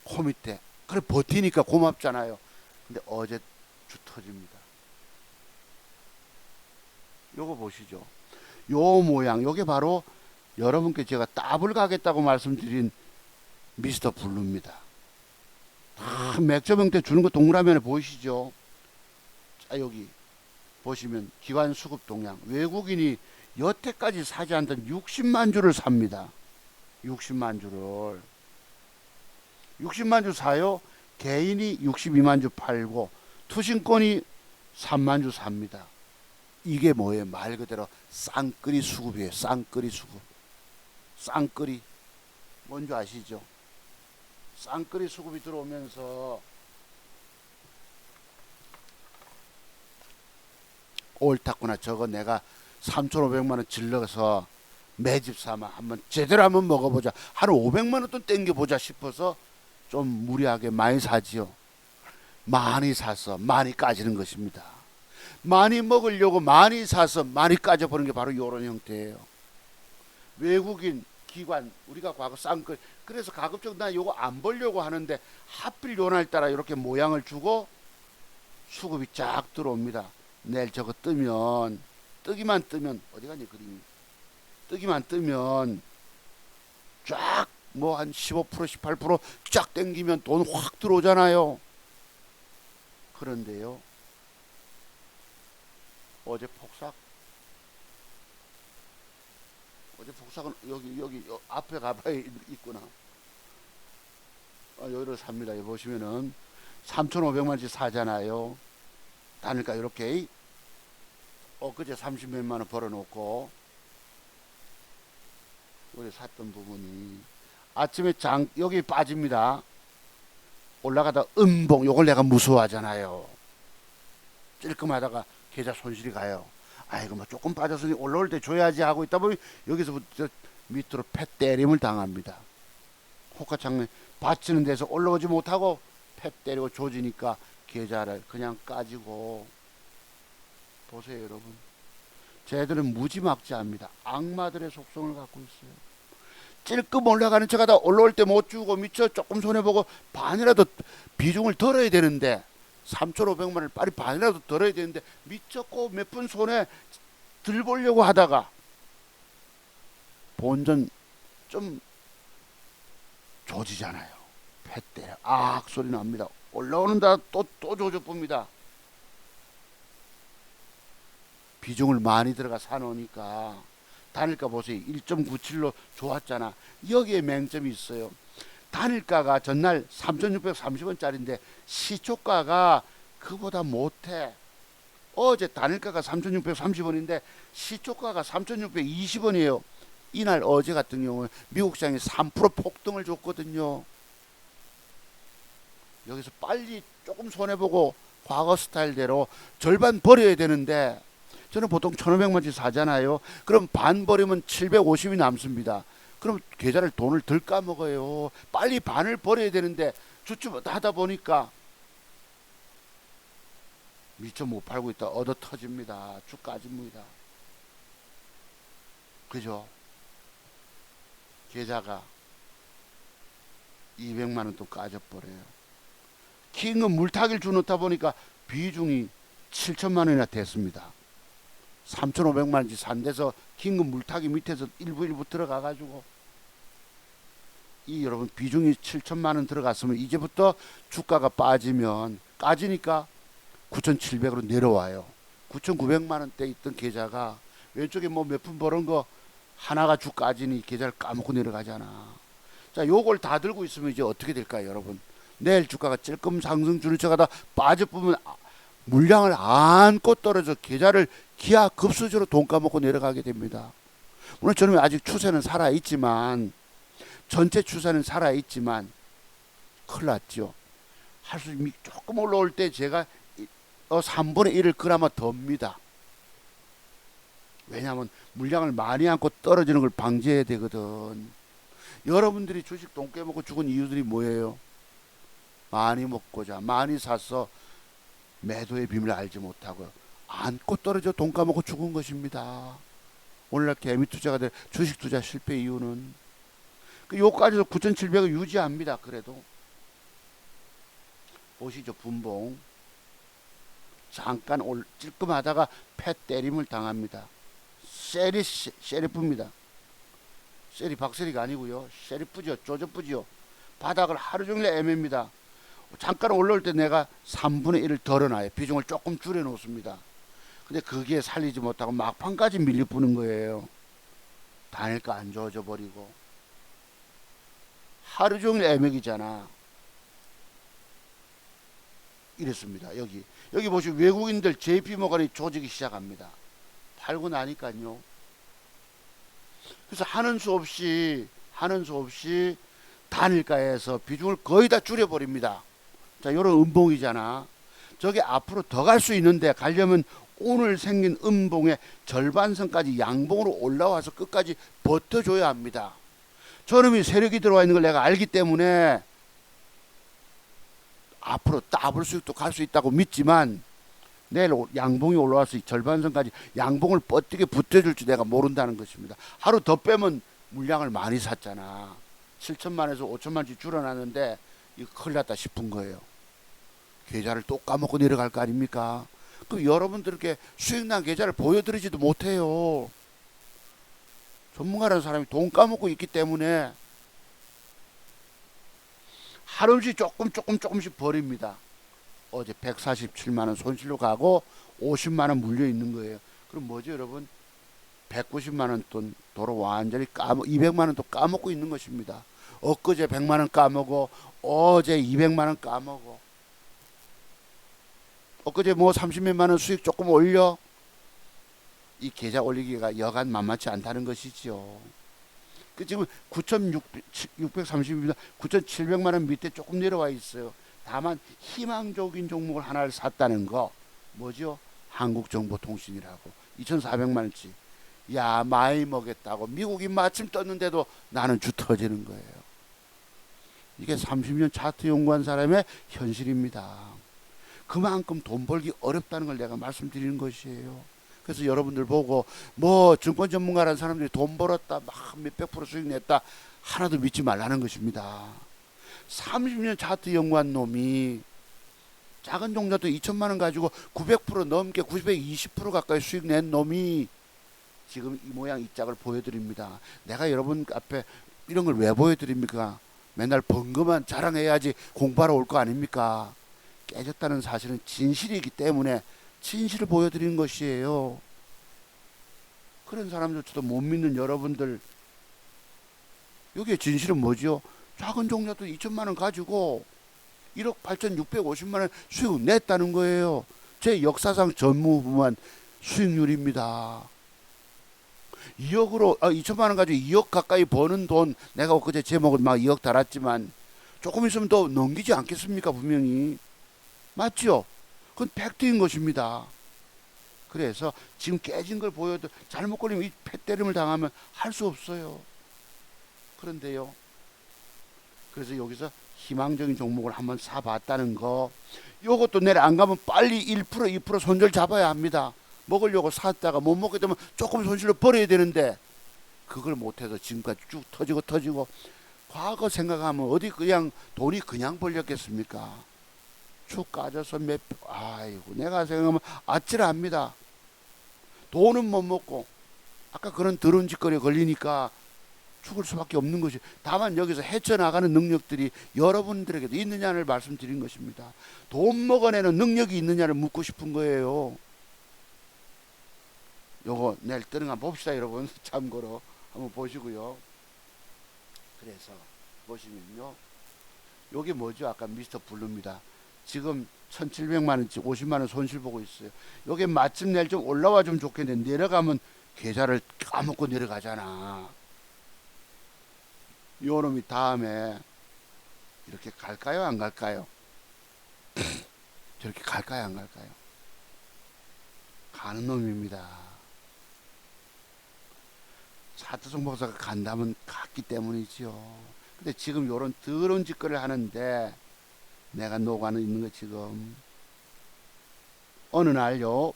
코 밑에. 그래 버티니까 고맙잖아요. 근데 어제 주 터집니다. 요거 보시죠. 요 모양, 요게 바로 여러분께 제가 더블 가겠다고 말씀드린 미스터 블루입니다. 다 맥점 형태 주는 거 동그라미 보이시죠? 자, 여기 보시면 기관 수급 동향. 외국인이 여태까지 사지 않던 60만 주를 삽니다. 60만 주를. 60만 주 사요. 개인이 62만 주 팔고 투신권이 3만 주 삽니다. 이게 뭐예요? 말 그대로 쌍끌이 수급이에요. 쌍끌이 수급. 쌍끌이 뭔지 아시죠? 쌍끌이 수급이 들어오면서 옳았구나. 저거 내가 3,500만 원 질러서 매집 삼아 한번 제대로 한번 먹어보자. 한 500만 원 또 땡겨보자 싶어서 좀 무리하게 많이 사지요. 많이 사서 많이 까지는 것입니다. 많이 먹으려고 많이 사서 많이 까져버리는 게 바로 이런 형태예요. 외국인 기관 우리가 과거 쌍끌 그래서 가급적 나 요거 안 벌려고 하는데 하필 요날 따라 이렇게 모양을 주고 수급이 쫙 들어옵니다. 내일 저거 뜨면 뜨기만 뜨면 어디 갔니 그림이 뜨기만 뜨면 쫙 뭐 한 15% 18% 쫙 땡기면 돈 확 들어오잖아요. 그런데요 어제 폭삭은 여기 앞에 가봐야 있구나. 여기를 삽니다. 여기 보시면은 3,500만원씩 사잖아요. 단일가 이렇게 엊그제 30몇만 원 벌어놓고 우리 샀던 부분이 아침에 여기 빠집니다. 올라가다 음봉 요걸 내가 무서워하잖아요. 찔끔하다가 계좌 손실이 가요. 아이고 뭐 조금 빠졌으니 올라올 때 줘야지 하고 있다 보면 여기서부터 밑으로 패 때림을 당합니다. 호가창에 받치는 데서 올라오지 못하고 패 때리고 조지니까 계좌를 그냥 까지고. 보세요 여러분. 쟤들은 무지막지합니다. 악마들의 속성을 갖고 있어요. 찔끔 올라가는 척 하다 올라올 때 못 주고 미처 조금 손해보고 반이라도 비중을 덜어야 되는데 3,500만 원을 빨리 반이라도 덜어야 되는데 미쳤고 몇 푼 손에 들 보려고 하다가 본전 좀 조지잖아요. 패 때려 악 소리 납니다. 올라오는다 또 조져봅니다. 비중을 많이 들어가 사놓으니까 단일가 보세요. 1.97로 좋았잖아. 여기에 맹점이 있어요. 단일가가 전날 3,630원짜리인데 시초가가 그보다 못해. 어제 단일가가 3,630원인데 시초가가 3,620원이에요. 이날 어제 같은 경우는 미국 시장이 3% 폭등을 줬거든요. 여기서 빨리 조금 손해보고 과거 스타일대로 절반 버려야 되는데 저는 보통 1,500만원씩 사잖아요. 그럼 반 버리면 750이 남습니다. 그럼 계좌를 돈을 덜 까먹어요. 빨리 반을 버려야 되는데 주춤 하다 보니까 미처 못 팔고 있다. 얻어 터집니다. 쭉 까집니다. 그죠? 계좌가 200만원 또 까져버려요. 긴금 물타기를 주놓다 보니까 비중이 7천만원이나 됐습니다. 3,500만원씩 산 데서 긴금 물타기 밑에서 일부 들어가가지고 이 여러분 비중이 7천만원 들어갔으면 이제부터 주가가 빠지면 까지니까 9,700으로 내려와요. 9,900만원대 있던 계좌가 왼쪽에 뭐 몇 푼 벌은 거 하나가 주 까지니 계좌를 까먹고 내려가잖아. 자, 요걸 다 들고 있으면 이제 어떻게 될까요, 여러분? 내일 주가가 찔끔 상승 주는 척하다 빠져보면 물량을 안고 떨어져 계좌를 기하급수적으로 돈 까먹고 내려가게 됩니다. 물론 저놈이 아직 추세는 살아있지만, 전체 추세는 살아있지만 큰일 났죠. 할 수 조금 올라올 때 제가 3분의 1을 그나마 덥니다. 왜냐하면 물량을 많이 안고 떨어지는 걸 방지해야 되거든. 여러분들이 주식 돈 깨먹고 죽은 이유들이 뭐예요? 많이 먹고자 많이 사서 매도의 비밀을 알지 못하고 안고 떨어져 돈 까먹고 죽은 것입니다. 오늘날 개미 투자가 될 주식 투자 실패 이유는 요까지도 9,700을 유지합니다. 그래도 보시죠. 분봉 잠깐 찔끔하다가 패 때림을 당합니다. 쉐리프입니다. 쉐리 박세리가 아니고요. 쉐리프죠. 쪼저쁘지요. 바닥을 하루 종일 애맵니다. 잠깐 올라올 때 내가 3분의 1을 덜어놔요. 비중을 조금 줄여놓습니다. 근데 그게 살리지 못하고 막판까지 밀려부는 거예요. 다닐까 안 좋아져 버리고 하루 종일 애매기잖아. 이랬습니다. 여기 보시면 외국인들 JP모건이 조지기 시작합니다. 팔고 나니까요. 그래서 하는 수 없이 단일가에서 비중을 거의 다 줄여버립니다. 자, 요런 음봉이잖아. 저게 앞으로 더 갈 수 있는데 가려면 오늘 생긴 음봉의 절반선까지 양봉으로 올라와서 끝까지 버텨줘야 합니다. 저놈이 세력이 들어와 있는 걸 내가 알기 때문에 앞으로 더블 수익도 갈 수 있다고 믿지만 내일 양봉이 올라와서 절반선까지 양봉을 뻗뜨게 붙여줄지 내가 모른다는 것입니다. 하루 더 빼면 물량을 많이 샀잖아. 7천만에서 5천만씩 줄어놨는데 이거 큰일 났다 싶은 거예요. 계좌를 또 까먹고 내려갈 거 아닙니까? 그럼 여러분들께 수익난 계좌를 보여드리지도 못해요. 전문가라는 사람이 돈 까먹고 있기 때문에 하루씩 조금씩 버립니다. 어제 147만원 손실로 가고 50만원 물려 있는 거예요. 그럼 뭐죠 여러분? 190만원 돈 도로 완전히 200만원 또 까먹고 있는 것입니다. 엊그제 100만원 까먹어, 어제 200만원 까먹어, 엊그제 뭐 30몇만원 수익 조금 올려. 이 계좌 올리기가 여간 만만치 않다는 것이지요. 그 지금 9,630입니다. 9,700만원 밑에 조금 내려와 있어요. 다만 희망적인 종목을 하나를 샀다는 거. 뭐죠? 한국정보통신이라고 2,400만원치. 야, 많이 먹겠다고 미국이 마침 떴는데도 나는 주 터지는 거예요. 이게 30년 차트 연구한 사람의 현실입니다. 그만큼 돈 벌기 어렵다는 걸 내가 말씀드리는 것이에요. 그래서 여러분들 보고 뭐 증권 전문가라는 사람들이 돈 벌었다 막 몇백 프로 수익 냈다 하나도 믿지 말라는 것입니다. 30년 차트 연구한 놈이 작은 종잣돈 2천만원 가지고 900% 넘게 920% 가까이 수익 낸 놈이 지금 이 모양 이 짝을 보여드립니다. 내가 여러분 앞에 이런 걸 왜 보여드립니까? 맨날 번거만 자랑해야지 공부하러 올 거 아닙니까? 깨졌다는 사실은 진실이기 때문에 진실을 보여드리는 것이에요. 그런 사람들도 못 믿는 여러분들, 여기에 진실은 뭐죠? 작은 종잣돈 2천만원 가지고 1억 8,650만원 수익 냈다는 거예요. 제 역사상 전무후무한 수익률입니다. 2억으로 2천만원 가지고 2억 가까이 버는 돈, 내가 엊그제 제목을 막 2억 달았지만 조금 있으면 더 넘기지 않겠습니까? 분명히 맞죠? 그건 팩트인 것입니다. 그래서 지금 깨진 걸 보여도 잘못 걸리면 이 패때림을 당하면 할 수 없어요. 그런데요, 그래서 여기서 희망적인 종목을 한번 사봤다는 거, 요것도 내일 안 가면 빨리 1% 2% 손절 잡아야 합니다. 먹으려고 샀다가 못 먹게 되면 조금 손실로 버려야 되는데 그걸 못해서 지금까지 쭉 터지고 과거 생각하면 어디 그냥 돈이 그냥 벌렸겠습니까? 쭉 까져서 아이고 내가 생각하면 아찔합니다. 돈은 못 먹고 아까 그런 더러운 짓거리에 걸리니까 죽을 수밖에 없는 것이, 다만 여기서 헤쳐나가는 능력들이 여러분들에게도 있느냐를 말씀드린 것입니다. 돈 먹어내는 능력이 있느냐를 묻고 싶은 거예요. 요거 내일 뜨는 거 봅시다 여러분. 참고로 한번 보시고요. 그래서 보시면요, 요게 뭐죠? 아까 미스터 블루입니다. 지금 1,700만원치 50만원 손실 보고 있어요. 요게 마침 내일 좀 올라와 좀 좋겠는데 내려가면 계좌를 까먹고 내려가잖아. 요놈이 다음에 이렇게 갈까요 안 갈까요? 저렇게 갈까요 안 갈까요? 가는 놈입니다. 차트송 목사가 간다면 갔기 때문이죠. 근데 지금 요런 더러운 짓거리를 하는데 내가 노가는 있는 거 지금 어느 날요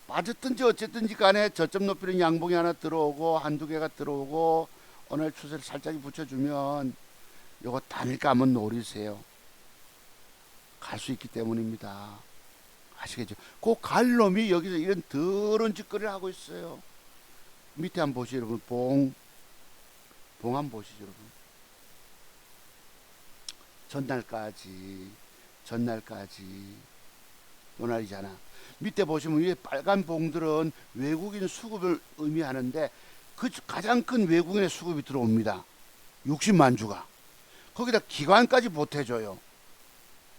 빠졌든지 어쨌든지 간에 저점 높이는 양봉이 하나 들어오고 한두 개가 들어오고 어느 날 추세를 살짝 붙여주면 요거 단일가 한번 노리세요. 갈 수 있기 때문입니다. 아시겠죠? 그 갈 놈이 여기서 이런 더러운 짓거리를 하고 있어요. 밑에 한번 보시죠 여러분. 봉 한번 보시죠 여러분. 전날까지 요날이잖아. 밑에 보시면 위에 빨간 봉들은 외국인 수급을 의미하는데 그 가장 큰 외국인의 수급이 들어옵니다. 60만 주가. 거기다 기관까지 보태줘요.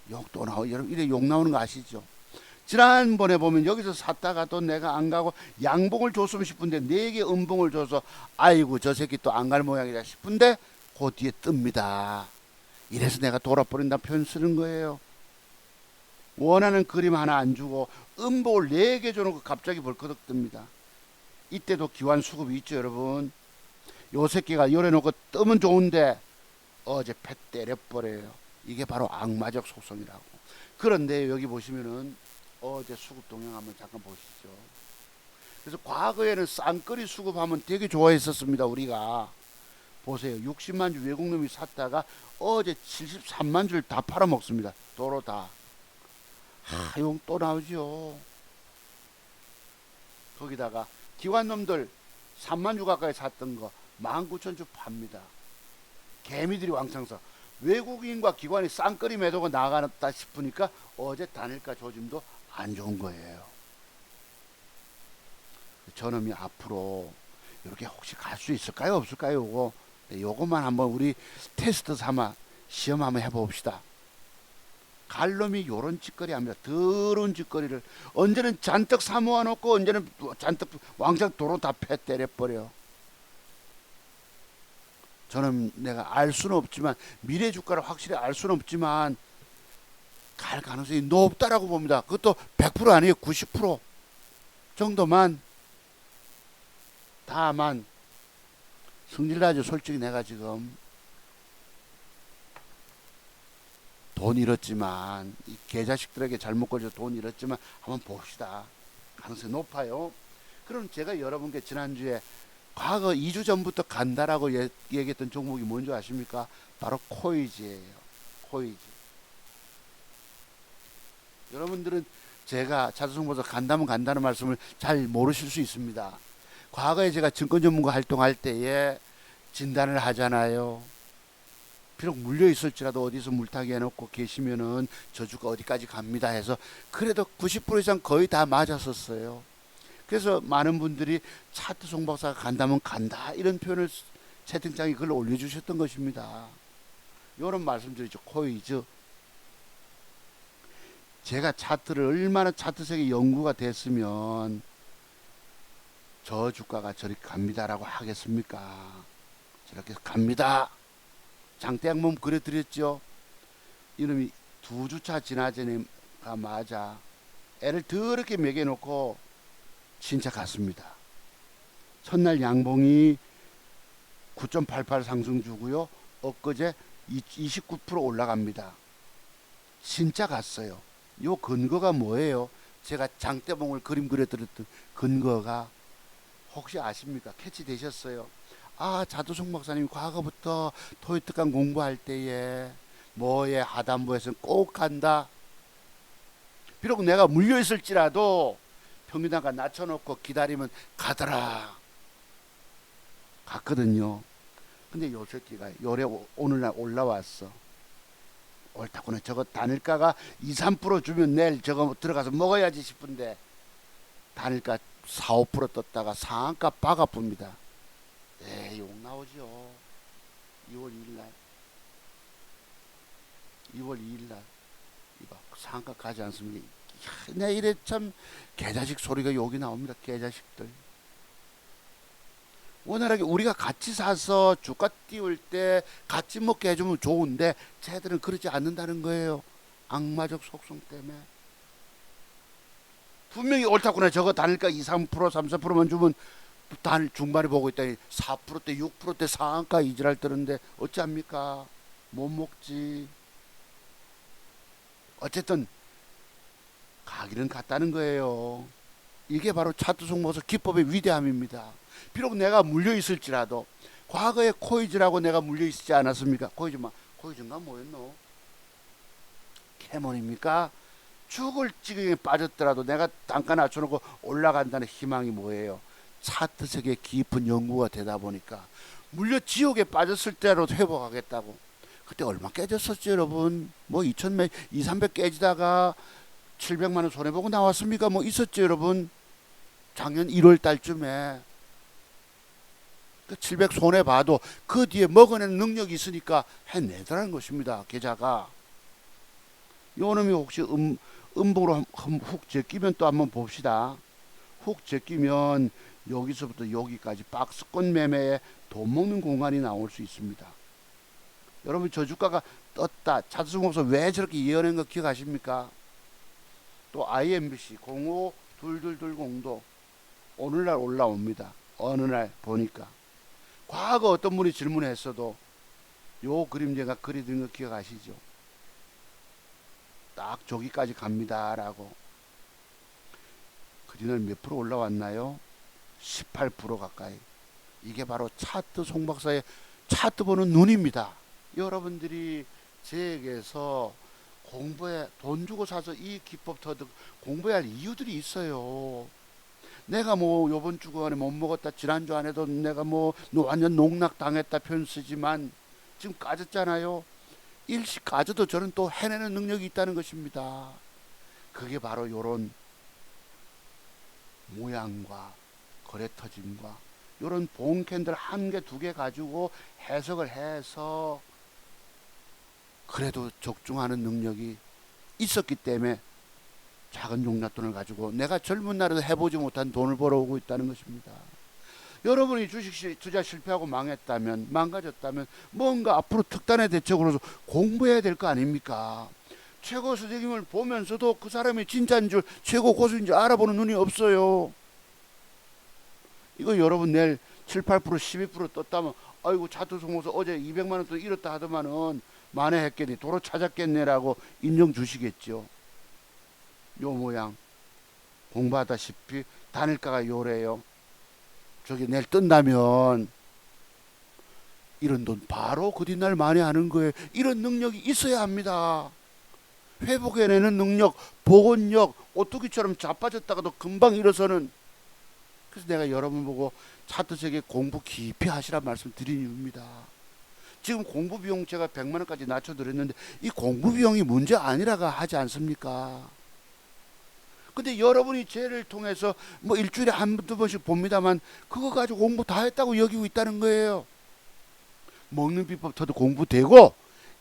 욕도 나오고 여러분 이래 욕 나오는 거 아시죠? 지난번에 보면 여기서 샀다가도 내가 안 가고 양봉을 줬으면 싶은데 4개 음봉을 줘서 아이고 저 새끼 또 안 갈 모양이다 싶은데 그 뒤에 뜹니다. 이래서 내가 돌아버린다 표현 쓰는 거예요. 원하는 그림 하나 안 주고 음봉을 4개 줘놓고 갑자기 벌거덕 뜹니다. 이때도 기관 수급이 있죠 여러분. 요 새끼가 열어놓고 뜨면 좋은데 어제 패 때려버려요. 이게 바로 악마적 속성이라고. 그런데 여기 보시면은 어제 수급 동향 한번 잠깐 보시죠. 그래서 과거에는 쌍거리 수급하면 되게 좋아했었습니다. 우리가 보세요. 60만 주 외국놈이 샀다가 어제 73만 주를 다 팔아먹습니다. 도로 다. 용 또 나오죠. 거기다가 기관놈들 3만 주 가까이 샀던 거 19,000주 팝니다. 개미들이 왕창 사. 외국인과 기관이 쌍거리 매도가 나가다 싶으니까 어제 단일가 조짐도 안 좋은 거예요. 저놈이 앞으로 이렇게 혹시 갈 수 있을까요 없을까요? 요거만 한번 우리 테스트 삼아 시험 한번 해봅시다. 갈 놈이 요런 짓거리 합니다. 더러운 짓거리를 언제는 잔뜩 사모아 놓고 언제는 잔뜩 왕창 도로 다 패 때려버려. 저는 내가 알 수는 없지만 미래 주가를 확실히 알 수는 없지만 갈 가능성이 높다라고 봅니다. 그것도 100% 아니에요. 90% 정도만. 다만 승질나죠. 솔직히 내가 지금 돈 잃었지만 이 개자식들에게 잘못 걸려 돈 잃었지만 한번 봅시다. 가능성이 높아요. 그럼 제가 여러분께 지난주에 과거 2주 전부터 간다라고 얘기했던 종목이 뭔지 아십니까? 바로 코이즈예요. 코이즈. 여러분들은 제가 차트송보서 간다면 간다는 말씀을 잘 모르실 수 있습니다. 과거에 제가 증권 전문가 활동할 때에 진단을 하잖아요. 비록 물려 있을지라도 어디서 물타기 해놓고 계시면은 저주가 어디까지 갑니다 해서 그래도 90% 이상 거의 다 맞았었어요. 그래서 많은 분들이 차트 송박사가 간다면 간다 이런 표현을 채팅창에 글을 올려주셨던 것입니다. 이런 말씀드리죠. 코이즈. 제가 차트를 얼마나 차트색이 연구가 됐으면 저 주가가 저렇게 갑니다라고 하겠습니까? 저렇게 갑니다. 장대양몸 그려드렸죠. 이놈이 2주차 지나자니까 맞아 애를 더럽게 매겨놓고 진짜 갔습니다. 첫날 양봉이 9.88 상승 주고요. 엊그제 29% 올라갑니다. 진짜 갔어요. 요 근거가 뭐예요? 제가 장대봉을 그림 그려드렸던 근거가 혹시 아십니까? 캐치 되셨어요? 아, 자두송 박사님이 과거부터 토익특강 공부할 때에 뭐에 하단부에서는 꼭 간다. 비록 내가 물려있을지라도 평균단가 낮춰놓고 기다리면 가더라. 갔거든요. 근데 요 새끼가 요래 오늘날 올라왔어. 옳다구나. 저거 단일가가 2, 3% 주면 내일 저거 들어가서 먹어야지 싶은데 단일가 4, 5% 떴다가 상한가 박아쁩니다. 네, 욕 나오죠. 2월 2일날 이봐 상한가 가지 않습니까? 내 이래 참 개자식 소리가 욕이 나옵니다. 개자식들. 원활하게 우리가 같이 사서 주가 띄울 때 같이 먹게 해주면 좋은데 쟤들은 그러지 않는다는 거예요. 악마적 속성 때문에. 분명히 옳다구나. 저거 단일가 2, 3%, 3, 4%만 주면 단일 중반에 보고 있다니 4%대, 6%대 상한가 이지랄 뜨는데 어찌합니까? 못 먹지. 어쨌든 가기는 갔다는 거예요. 이게 바로 차트 속모서 기법의 위대함입니다. 비록 내가 물려 있을지라도 과거에 코이즈라고 내가 물려 있지 않았습니까? 코이즈가 뭐였노? 캐몬입니까? 죽을 지경에 빠졌더라도 내가 단가 낮춰놓고 올라간다는 희망이 뭐예요? 차트 세계 깊은 연구가 되다 보니까 물려 지옥에 빠졌을 때라도 회복하겠다고. 그때 얼마 깨졌었죠, 여러분? 뭐 2,000몇, 2, 300 깨지다가 700만 원 손해보고 나왔습니까? 뭐 있었죠, 여러분? 작년 1월 달쯤에. 그 700 손해봐도 그 뒤에 먹어내는 능력이 있으니까 해내더라는 것입니다, 계좌가. 요놈이 혹시 음봉으로 훅 제끼면 또 한번 봅시다. 훅 제끼면 여기서부터 여기까지 박스권 매매에 돈 먹는 공간이 나올 수 있습니다. 여러분 저 주가가 떴다. 차트송목서 왜 저렇게 예언한 거 기억하십니까? 또 IMBC 052220도 오늘날 올라옵니다. 어느 날 보니까. 과거 어떤 분이 질문했어도 요 그림 제가 그리던 거 기억하시죠? 딱 저기까지 갑니다 라고. 그날 몇 프로 올라왔나요? 18% 가까이. 이게 바로 차트 송박사의 차트 보는 눈입니다. 여러분들이 제에게서 공부해 돈 주고 사서 이 기법 터득 공부해야 할 이유들이 있어요. 내가 뭐 요번 주간에 못 먹었다, 지난주 안에도 내가 뭐 완전 농락 당했다 표현 쓰지만 지금 까졌잖아요. 일시 까져도 저는 또 해내는 능력이 있다는 것입니다. 그게 바로 요런 모양과 거래 터짐과 요런 본 캔들 한 개, 두 개 가지고 해석을 해서 그래도 적중하는 능력이 있었기 때문에 작은 용납돈을 가지고 내가 젊은 날에도 해보지 못한 돈을 벌어오고 있다는 것입니다. 여러분이 주식 투자 실패하고 망했다면, 망가졌다면 뭔가 앞으로 특단의 대책으로서 공부해야 될 거 아닙니까? 최고 선생님을 보면서도 그 사람이 진짜인 줄, 최고 고수인 줄 알아보는 눈이 없어요. 이거 여러분 내일 7, 8%, 12% 떴다면 아이고 차트 송모서 어제 200만 원 또 잃었다 하더만은 만회했겠니, 도로 찾았겠네라고 인정 주시겠죠. 요 모양 공부하다시피 단일가가 요래요. 저기 내일 뜬다면 이런 돈 바로 그 뒷날 만회하는 거예요. 이런 능력이 있어야 합니다. 회복해내는 능력, 복원력, 오뚜기처럼 자빠졌다가도 금방 일어서는. 그래서 내가 여러분 보고 차트 세계 공부 깊이 하시란 말씀 드린 이유입니다. 지금 공부 비용 제가 100만 원까지 낮춰드렸는데 이 공부 비용이 문제 아니라가 하지 않습니까? 근데 여러분이 쟤를 통해서 뭐 일주일에 한두 번씩 봅니다만 그거 가지고 공부 다 했다고 여기고 있다는 거예요. 먹는 비법도 공부되고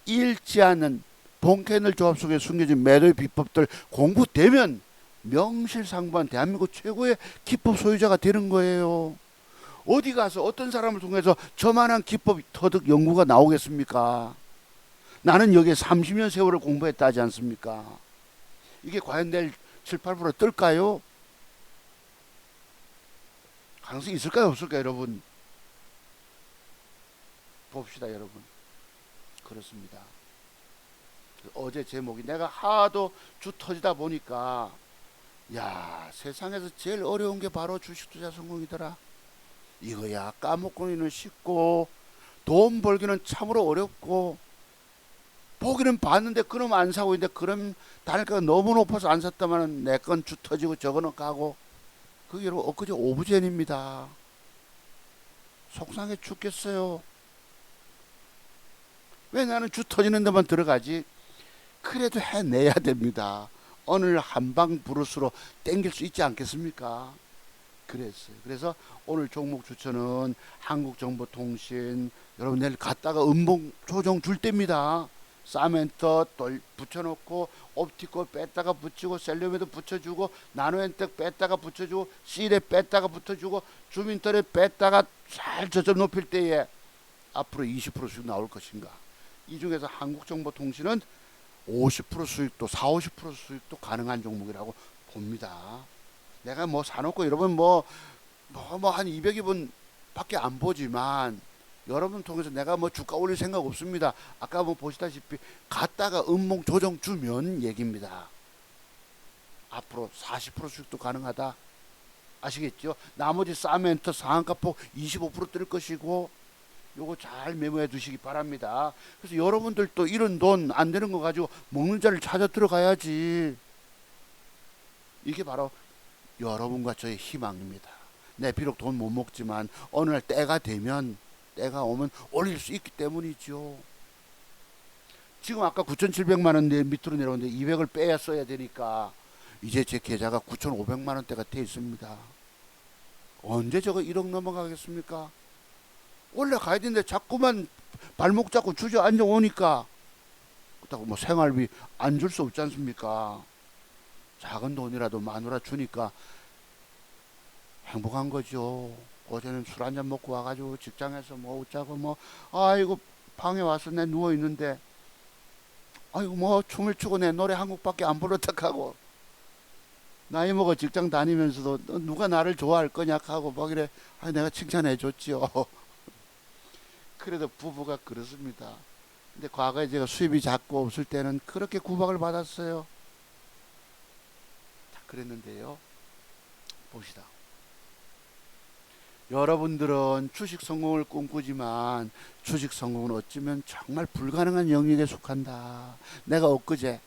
잃지 않는 본캐널 조합 속에 숨겨진 매도의 비법들 공부되면 명실상부한 대한민국 최고의 기법 소유자가 되는 거예요. 어디 가서 어떤 사람을 통해서 저만한 기법 터득 연구가 나오겠습니까? 나는 여기에 30년 세월을 공부했다 하지 않습니까? 이게 과연 내일 7, 8% 뜰까요? 가능성이 있을까요? 없을까요? 여러분 봅시다. 여러분 그렇습니다. 어제 제목이 내가 하도 주 터지다 보니까 야 세상에서 제일 어려운 게 바로 주식투자 성공이더라. 이거야 까먹고는 쉽고 돈 벌기는 참으로 어렵고 보기는 봤는데 그놈 안 사고 있는데 그럼 단가가 너무 높아서 안 샀다면 내 건 주 터지고 저거는 까고. 그게 여러분 엊그제 오브젠입니다. 속상해 죽겠어요. 왜 나는 주 터지는 데만 들어가지? 그래도 해내야 됩니다. 오늘 한방 브루스로 땡길 수 있지 않겠습니까? 그랬어요. 그래서 오늘 종목 추천은 한국정보통신. 여러분 내일 갔다가 음봉 조정 줄 때입니다. 사멘터 붙여놓고 옵티코 뺐다가 붙이고 셀륨에도 붙여주고 나노엔텍 뺐다가 붙여주고 C랩 뺐다가 붙여주고 주민터렛 뺐다가 잘 저점 높일 때에 앞으로 20% 수익 나올 것인가. 이 중에서 한국정보통신은 50% 수익도 40, 50% 수익도 가능한 종목이라고 봅니다. 내가 뭐 사놓고 여러분 뭐 한 200원 밖에 안 보지만 여러분 통해서 내가 뭐 주가 올릴 생각 없습니다. 아까 뭐 보시다시피 갔다가 음봉 조정 주면 얘기입니다. 앞으로 40% 수익도 가능하다. 아시겠죠? 나머지 사멘터 상한가폭 25%뜰 것이고 요거 잘 메모해 두시기 바랍니다. 그래서 여러분들도 이런 돈 안 되는 거 가지고 먹는 자를 찾아 들어가야지. 이게 바로 여러분과 저의 희망입니다. 내 비록 돈 못 먹지만 어느 날 때가 오면 올릴 수 있기 때문이죠. 지금 아까 9,700만 원 밑으로 내려오는데 200을 빼야 써야 되니까 이제 제 계좌가 9,500만 원대가 돼 있습니다. 언제 저거 1억 넘어가겠습니까? 올라가야 되는데 자꾸만 발목 잡고 주저앉아 오니까 그렇다고 뭐 생활비 안 줄 수 없지 않습니까? 작은 돈이라도 마누라 주니까 행복한 거죠. 어제는 술 한잔 먹고 와가지고 직장에서 뭐 웃자고 뭐 아이고 방에 와서 내 누워 있는데 아이고 뭐 춤을 추고 내 노래 한 곡밖에 안 부르다 하고 나이 먹어 직장 다니면서도 누가 나를 좋아할 거냐 하고 막 이래. 아 내가 칭찬해 줬지요. 그래도 부부가 그렇습니다. 근데 과거에 제가 수입이 작고 없을 때는 그렇게 구박을 받았어요. 그랬는데요. 봅시다. 여러분들은 주식 성공을 꿈꾸지만 주식 성공은 어쩌면 정말 불가능한 영역에 속한다. 내가 엊그제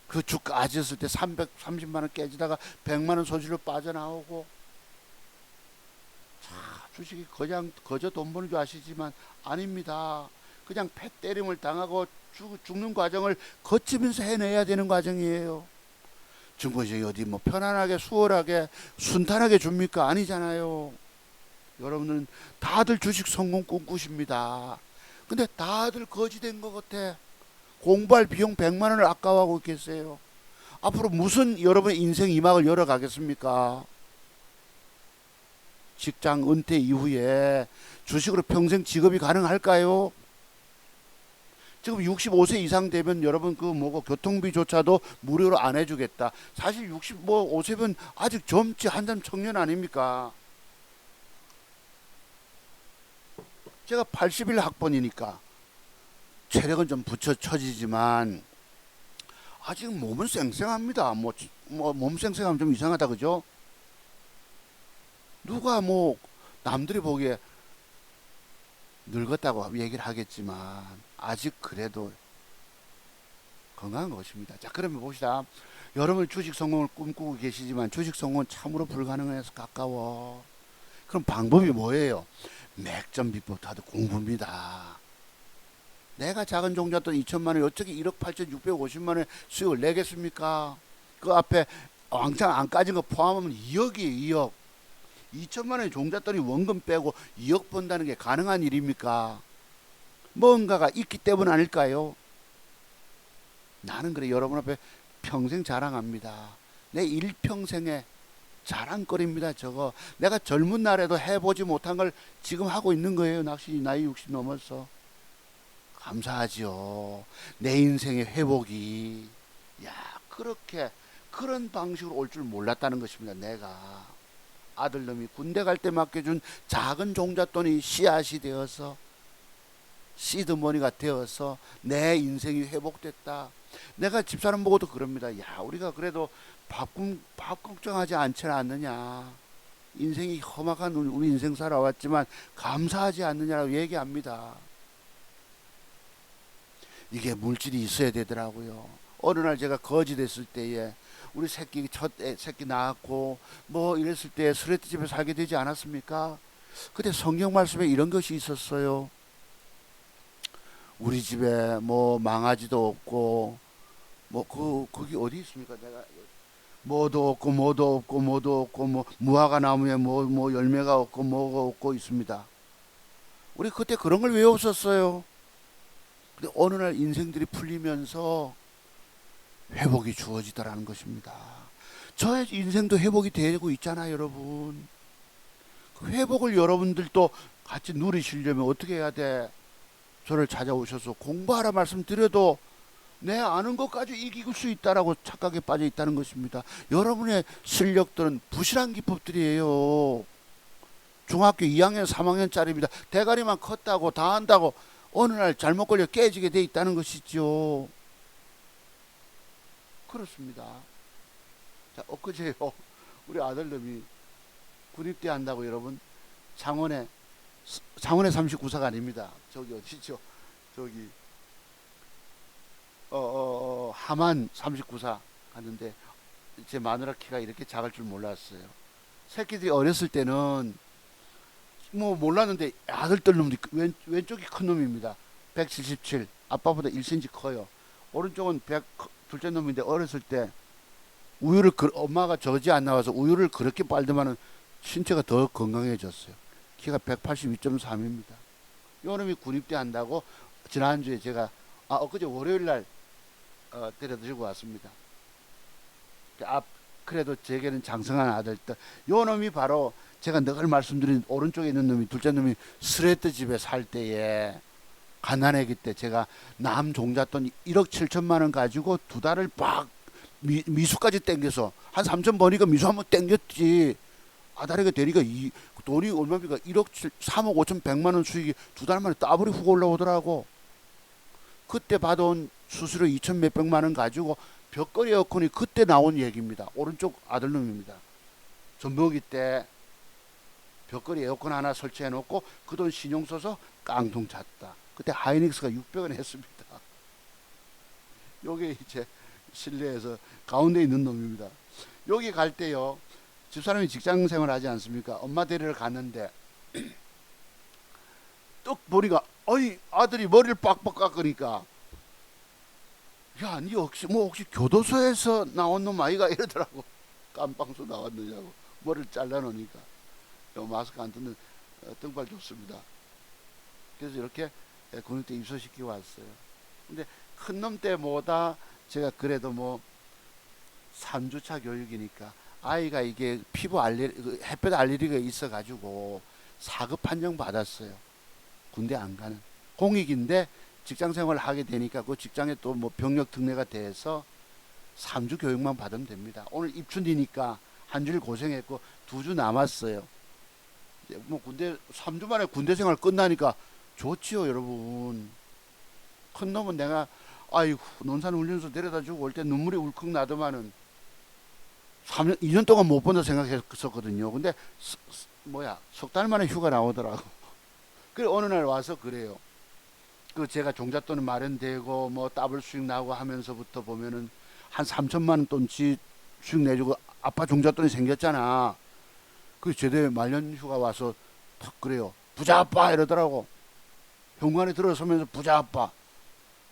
그 주가 아지었을 때 330만 원 깨지다가 100만 원 손실로 빠져나오고 주식이 그냥 거저 돈 버는 줄 아시지만 아닙니다. 그냥 패 때림을 당하고 죽는 과정을 거치면서 해내야 되는 과정이에요. 증권시장이 어디 뭐 편안하게 수월하게 순탄하게 줍니까? 아니잖아요. 여러분은 다들 주식 성공 꿈꾸십니다. 근데 다들 거지된 것 같아. 공부할 비용 100만 원을 아까워하고 계세요. 앞으로 무슨 여러분의 인생 2막을 열어가겠습니까? 직장 은퇴 이후에 주식으로 평생 직업이 가능할까요? 지금 65세 이상 되면 여러분 그 뭐고 교통비조차도 무료로 안 해주겠다. 사실 65세면 아직 젊지 한참 청년 아닙니까? 제가 81 학번이니까 체력은 좀 붙여쳐지지만 아직 몸은 쌩쌩합니다. 몸 쌩쌩하면 좀 이상하다 그죠? 누가 뭐 남들이 보기에 늙었다고 얘기를 하겠지만 아직 그래도 건강한 것입니다. 자 그러면 봅시다. 여러분 주식 성공을 꿈꾸고 계시지만 주식 성공은 참으로 불가능해서 가까워. 그럼 방법이 뭐예요? 맥점 비법도 하도 공부입니다. 내가 작은 종잣돈 2천만 원 어떻게 1억 8,650만 원 수익을 내겠습니까? 그 앞에 왕창 안 까진 거 포함하면 2억이에요. 2억. 2천만 원의 종잣돈이 원금 빼고 2억 번다는 게 가능한 일입니까? 뭔가가 있기 때문 아닐까요? 나는 그래 여러분 앞에 평생 자랑합니다. 내 일평생의 자랑거리입니다. 저거 내가 젊은 날에도 해보지 못한 걸 지금 하고 있는 거예요. 낚시 나이 60 넘어서. 감사하죠. 내 인생의 회복이 그렇게 그런 방식으로 올 줄 몰랐다는 것입니다. 내가 아들놈이 군대 갈 때 맡겨준 작은 종잣돈이 씨앗이 되어서 시드머니가 되어서 내 인생이 회복됐다. 내가 집사람 보고도 그럽니다. 우리가 그래도 밥 걱정하지 않지 않느냐. 인생이 험악한 우리 인생 살아왔지만 감사하지 않느냐라고 얘기합니다. 이게 물질이 있어야 되더라고요. 어느 날 제가 거지 됐을 때에 우리 첫 새끼 낳았고 뭐 이랬을 때 스레트 집에 살게 되지 않았습니까? 그때 성경 말씀에 이런 것이 있었어요. 우리 집에 뭐 망아지도 없고 뭐 거기 어디 있습니까? 내가 뭐도 없고 뭐 무화과 나무에 뭐 열매가 없고 뭐가 없고 있습니다. 우리 그때 그런 걸 외웠었어요. 근데 어느 날 인생들이 풀리면서 회복이 주어지더라는 것입니다. 저의 인생도 회복이 되고 있잖아요, 여러분. 그 회복을 여러분들도 같이 누리시려면 어떻게 해야 돼? 저를 찾아오셔서 공부하라 말씀드려도 내 아는 것까지 이길 수 있다라고 착각에 빠져 있다는 것입니다. 여러분의 실력들은 부실한 기법들이에요. 중학교 2학년, 3학년짜리입니다. 대가리만 컸다고 다 한다고 어느 날 잘못 걸려 깨지게 돼 있다는 것이죠. 그렇습니다. 자, 엊그제요. 우리 아들놈이 군입대 한다고 여러분 창원에 39사가 아닙니다. 저기 어디죠? 저기 하만 39사 갔는데 제 마누라 키가 이렇게 작을 줄 몰랐어요. 새끼들이 어렸을 때는 뭐 몰랐는데 아들들 놈이 왼쪽이 큰 놈입니다. 177 아빠보다 1cm 커요. 오른쪽은 100 둘째 놈인데 어렸을 때 우유를 엄마가 저지 안 나와서 우유를 그렇게 빨더만은 신체가 더 건강해졌어요. 키가 182.3입니다. 요 놈이 군입대 한다고 지난주에 제가 엊그제 월요일 날 데려다 주고 왔습니다. 그래도 제게는 장성한 아들들. 요 놈이 바로 제가 늘 말씀드린 오른쪽에 있는 놈이 둘째 놈이 스레트 집에 살 때에 가난하기 때 제가 남 종잣돈 1억 7천만 원 가지고 두 달을 막 미수까지 땡겨서 한 3천 버니까 미수 한번 땡겼지. 아다리가 되니까 돈이 얼마입니까? 1억 3억 5천 100만 원 수익이 두 달 만에 따블이 훅 올라오더라고. 그때 받아온 수수료 2천 몇백만 원 가지고 벽걸이 에어컨이 그때 나온 얘기입니다. 오른쪽 아들놈입니다. 전복이 때 벽걸이 에어컨 하나 설치해 놓고 그 돈 신용 써서 깡통 찼다. 그때 하이닉스가 600원 했습니다. 요게 이제 실내에서 가운데 있는 놈입니다. 여기 갈 때요. 집사람이 직장 생활 하지 않습니까? 엄마 데리러 갔는데 뚝 보니까 아들이 머리를 빡빡 깎으니까 야, 니 혹시 교도소에서 나온 놈 아이가 이러더라고. 깜빵소 나왔느냐고. 머리를 잘라놓으니까. 마스크 안 듣는 등발 좋습니다. 그래서 이렇게 군대 입소시키고 왔어요. 근데 큰 놈 때보다 제가 그래도 뭐 3주차 교육이니까 아이가 이게 피부 햇볕 알레르기가 있어가지고 4급 판정 받았어요. 군대 안 가는. 공익인데 직장 생활을 하게 되니까 그 직장에 또 뭐 병력 특례가 돼서 3주 교육만 받으면 됩니다. 오늘 입춘이니까 한 주일 고생했고 2주 남았어요. 이제 뭐 군대 3주 만에 군대 생활 끝나니까 좋지요, 여러분. 큰 놈은 내가 아이고 논산훈련소 데려다 주고 올 때 눈물이 울컥 나더만은 3년 2년 동안 못 본다 생각했었거든요. 근데 석 달 만에 휴가 나오더라고. 그래 어느 날 와서 그래요. 그 제가 종잣돈이 마련되고 뭐 더블 수익 나고 하면서부터 보면은 한 3천만 원 돈치 수익 내주고 아빠 종잣돈이 생겼잖아. 그 제대 말년 휴가 와서 탁 그래요. 부자 아빠 이러더라고. 현관에 들어서면서 부자 아빠.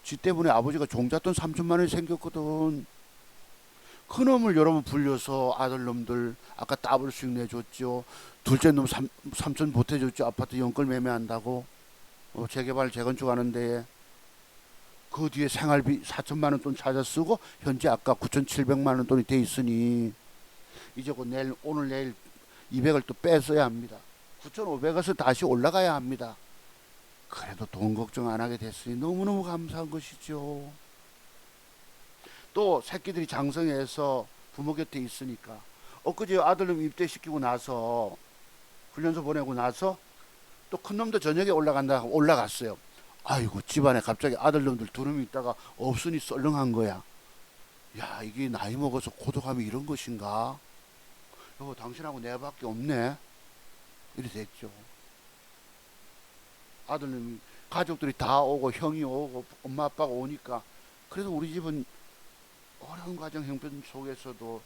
지 때문에 아버지가 종잣돈 3천만 원이 생겼거든. 큰놈을 여러분 불려서 아들놈들 아까 더블 수익 내줬죠. 둘째 놈 3천 보태줬죠. 아파트 연끌 매매한다고. 재개발 재건축 하는데 그 뒤에 생활비 4천만 원 돈 찾아 쓰고 현재 아까 9,700만 원 돈이 돼 있으니 이제 오늘 내일 200을 또 뺐어야 합니다. 9,500에서 다시 올라가야 합니다. 그래도 돈 걱정 안 하게 됐으니 너무너무 감사한 것이죠. 또 새끼들이 장성해서 부모 곁에 있으니까 엊그제 아들놈 입대시키고 나서 훈련소 보내고 나서 또 큰놈도 저녁에 올라간다 올라갔어요. 아이고 집안에 갑자기 아들놈들 두 놈이 있다가 없으니 썰렁한 거야. 야, 이게 나이 먹어서 고독함이 이런 것인가? 여보 당신하고 내밖에 없네. 이래 됐죠. 아들놈이 가족들이 다 오고 형이 오고 엄마 아빠가 오니까 그래도 우리 집은 어려운 가정 형편 속에서도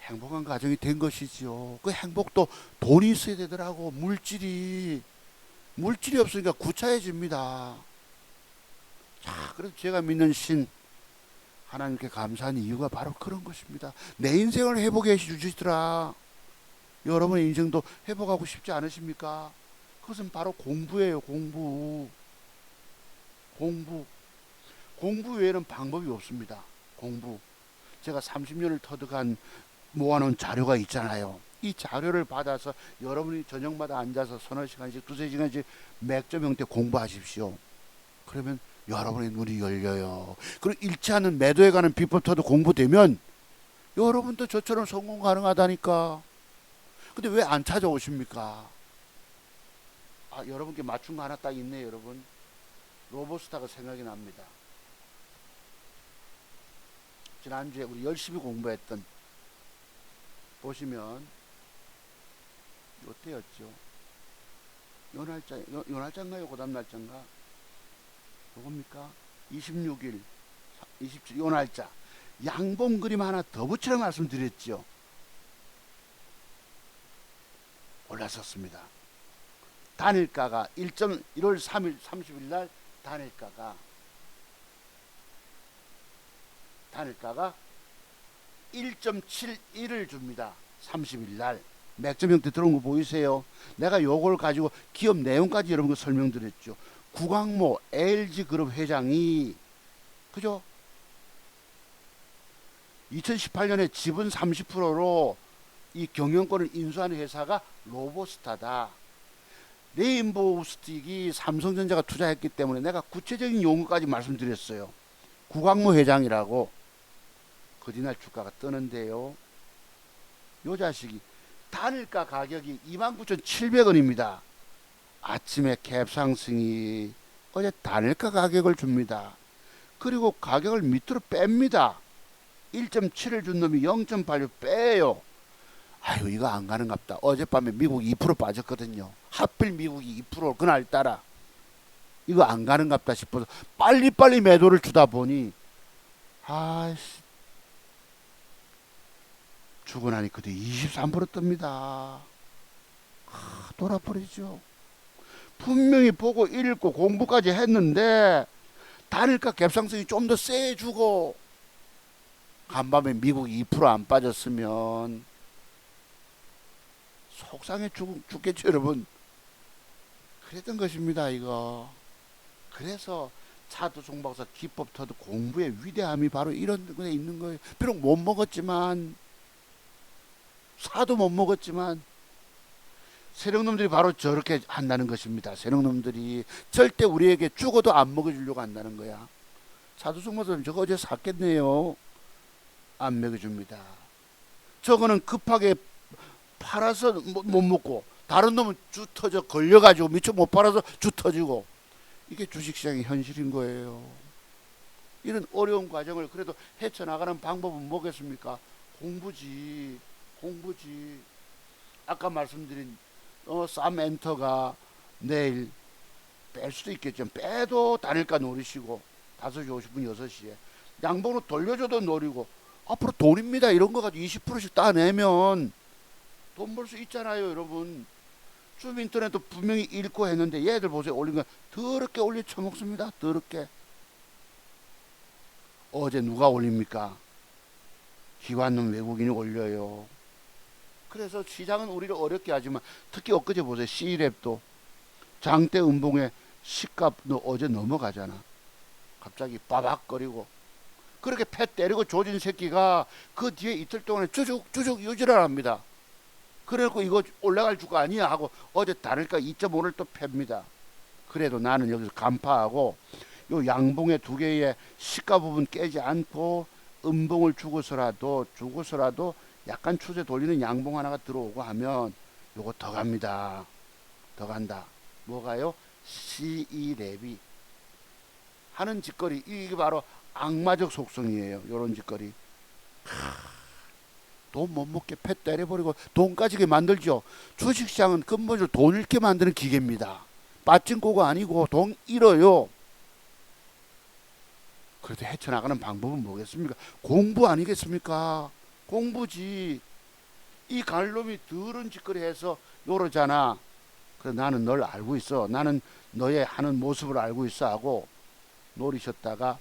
행복한 가정이 된 것이지요. 그 행복도 돈이 있어야 되더라고. 물질이 없으니까 구차해집니다. 자, 그래서 제가 믿는 신 하나님께 감사한 이유가 바로 그런 것입니다. 내 인생을 회복해 주시더라. 여러분의 인생도 회복하고 싶지 않으십니까? 그것은 바로 공부예요. 공부. 공부 외에는 방법이 없습니다. 공부. 제가 30년을 터득한 모아놓은 자료가 있잖아요. 이 자료를 받아서 여러분이 저녁마다 앉아서 서너 시간씩 두세 시간씩 맥점 형태 공부하십시오. 그러면 여러분의 눈이 열려요. 그리고 잃지 않는 매도에 관한 비법터도 공부되면 여러분도 저처럼 성공 가능하다니까. 근데 왜 안 찾아오십니까? 아, 여러분께 맞춘 거 하나 딱 있네요, 여러분. 로보스타가 생각이 납니다. 지난주에 우리 열심히 공부했던, 보시면 요때였죠. 요 날짜인가요? 그 다음 날짜인가? 요겁니까? 26일 27일 요 날짜 양봉 그림 하나 더 붙이라고 말씀드렸죠. 올랐었습니다. 단일가가 1월 3일 30일 날 단일가가 1.71을 줍니다. 30일 날 맥점 형태 들어온 거 보이세요? 내가 요걸 가지고 기업 내용까지 여러분께 설명드렸죠. 구광모 LG그룹 회장이 그죠? 2018년에 지분 30%로 이 경영권을 인수하는 회사가 로보스타다. 레인보우 스틱이 삼성전자가 투자했기 때문에 내가 구체적인 용어까지 말씀드렸어요. 구광모 회장이라고. 그 뒤날 주가가 뜨는데요. 요 자식이 단일가 가격이 29,700원입니다. 아침에 갭상승이 어제 단일가 가격을 줍니다. 그리고 가격을 밑으로 뺍니다. 1.7을 준 놈이 0.86 빼요. 아유, 이거 안 가는갑다. 어젯밤에 미국이 2% 빠졌거든요. 하필 미국이 2% 그날따라 이거 안 가는갑다 싶어서 빨리빨리 매도를 주다 보니 아이씨, 주고 나니 그때 23% 뜹니다. 돌아버리죠. 분명히 보고 읽고 공부까지 했는데 단일가 갭상승이 좀 더 세주고 간밤에 미국이 2% 안 빠졌으면 속상해 죽겠죠, 여러분. 그랬던 것입니다, 이거. 그래서 차두종 박사 기법터도 공부의 위대함이 바로 이런 곳에 있는 거예요. 비록 못 먹었지만, 사도 못 먹었지만, 세력놈들이 바로 저렇게 한다는 것입니다. 세력놈들이 절대 우리에게 죽어도 안 먹여주려고 한다는 거야. 차두종 박사님 저거 어제 샀겠네요. 안 먹여줍니다. 저거는 급하게 팔아서 못 먹고 다른 놈은 주 터져 걸려가지고 미처 못 팔아서 주 터지고 이게 주식시장의 현실인 거예요. 이런 어려운 과정을 그래도 헤쳐나가는 방법은 뭐겠습니까? 공부지. 아까 말씀드린 쌈엔터가 내일 뺄 수도 있겠죠. 빼도 단일가 노리시고 5시 50분 6시에 양봉으로 돌려줘도 노리고 앞으로 돈입니다. 이런 거 가지고 20%씩 따내면 돈 벌 수 있잖아요, 여러분. 좀 인터넷도 분명히 읽고 했는데 얘들 보세요. 올린 거 더럽게 올려 쳐먹습니다. 더럽게. 어제 누가 올립니까? 기관놈 외국인이 올려요. 그래서 시장은 우리를 어렵게 하지만 특히 엊그제 보세요. C랩도 장대 음봉의 시값도 어제 넘어가잖아. 갑자기 빠박거리고 그렇게 패 때리고 조진 새끼가 그 뒤에 이틀 동안에 쭉쭉 유지를 합니다. 그래갖고 이거 올라갈 주가 아니야 하고 어제 단일가 2.5를 또 팹니다. 그래도 나는 여기서 간파하고 요 양봉의 두 개의 시가 부분 깨지 않고 음봉을 주고서라도 약간 추세 돌리는 양봉 하나가 들어오고 하면 요거 더 갑니다. 더 간다. 뭐가요? CE랩이 하는 짓거리. 이게 바로 악마적 속성이에요. 요런 짓거리. 돈 못 먹게 패 때려버리고 돈 까지게 만들죠. 주식시장은 근본적으로 돈 잃게 만드는 기계입니다. 빠찡코가 아니고 돈 잃어요. 그래도 헤쳐나가는 방법은 뭐겠습니까? 공부 아니겠습니까? 공부지. 이 갈놈이 더러운 짓거리 해서 요러잖아. 그래 나는 널 알고 있어. 나는 너의 하는 모습을 알고 있어 하고 노리셨다가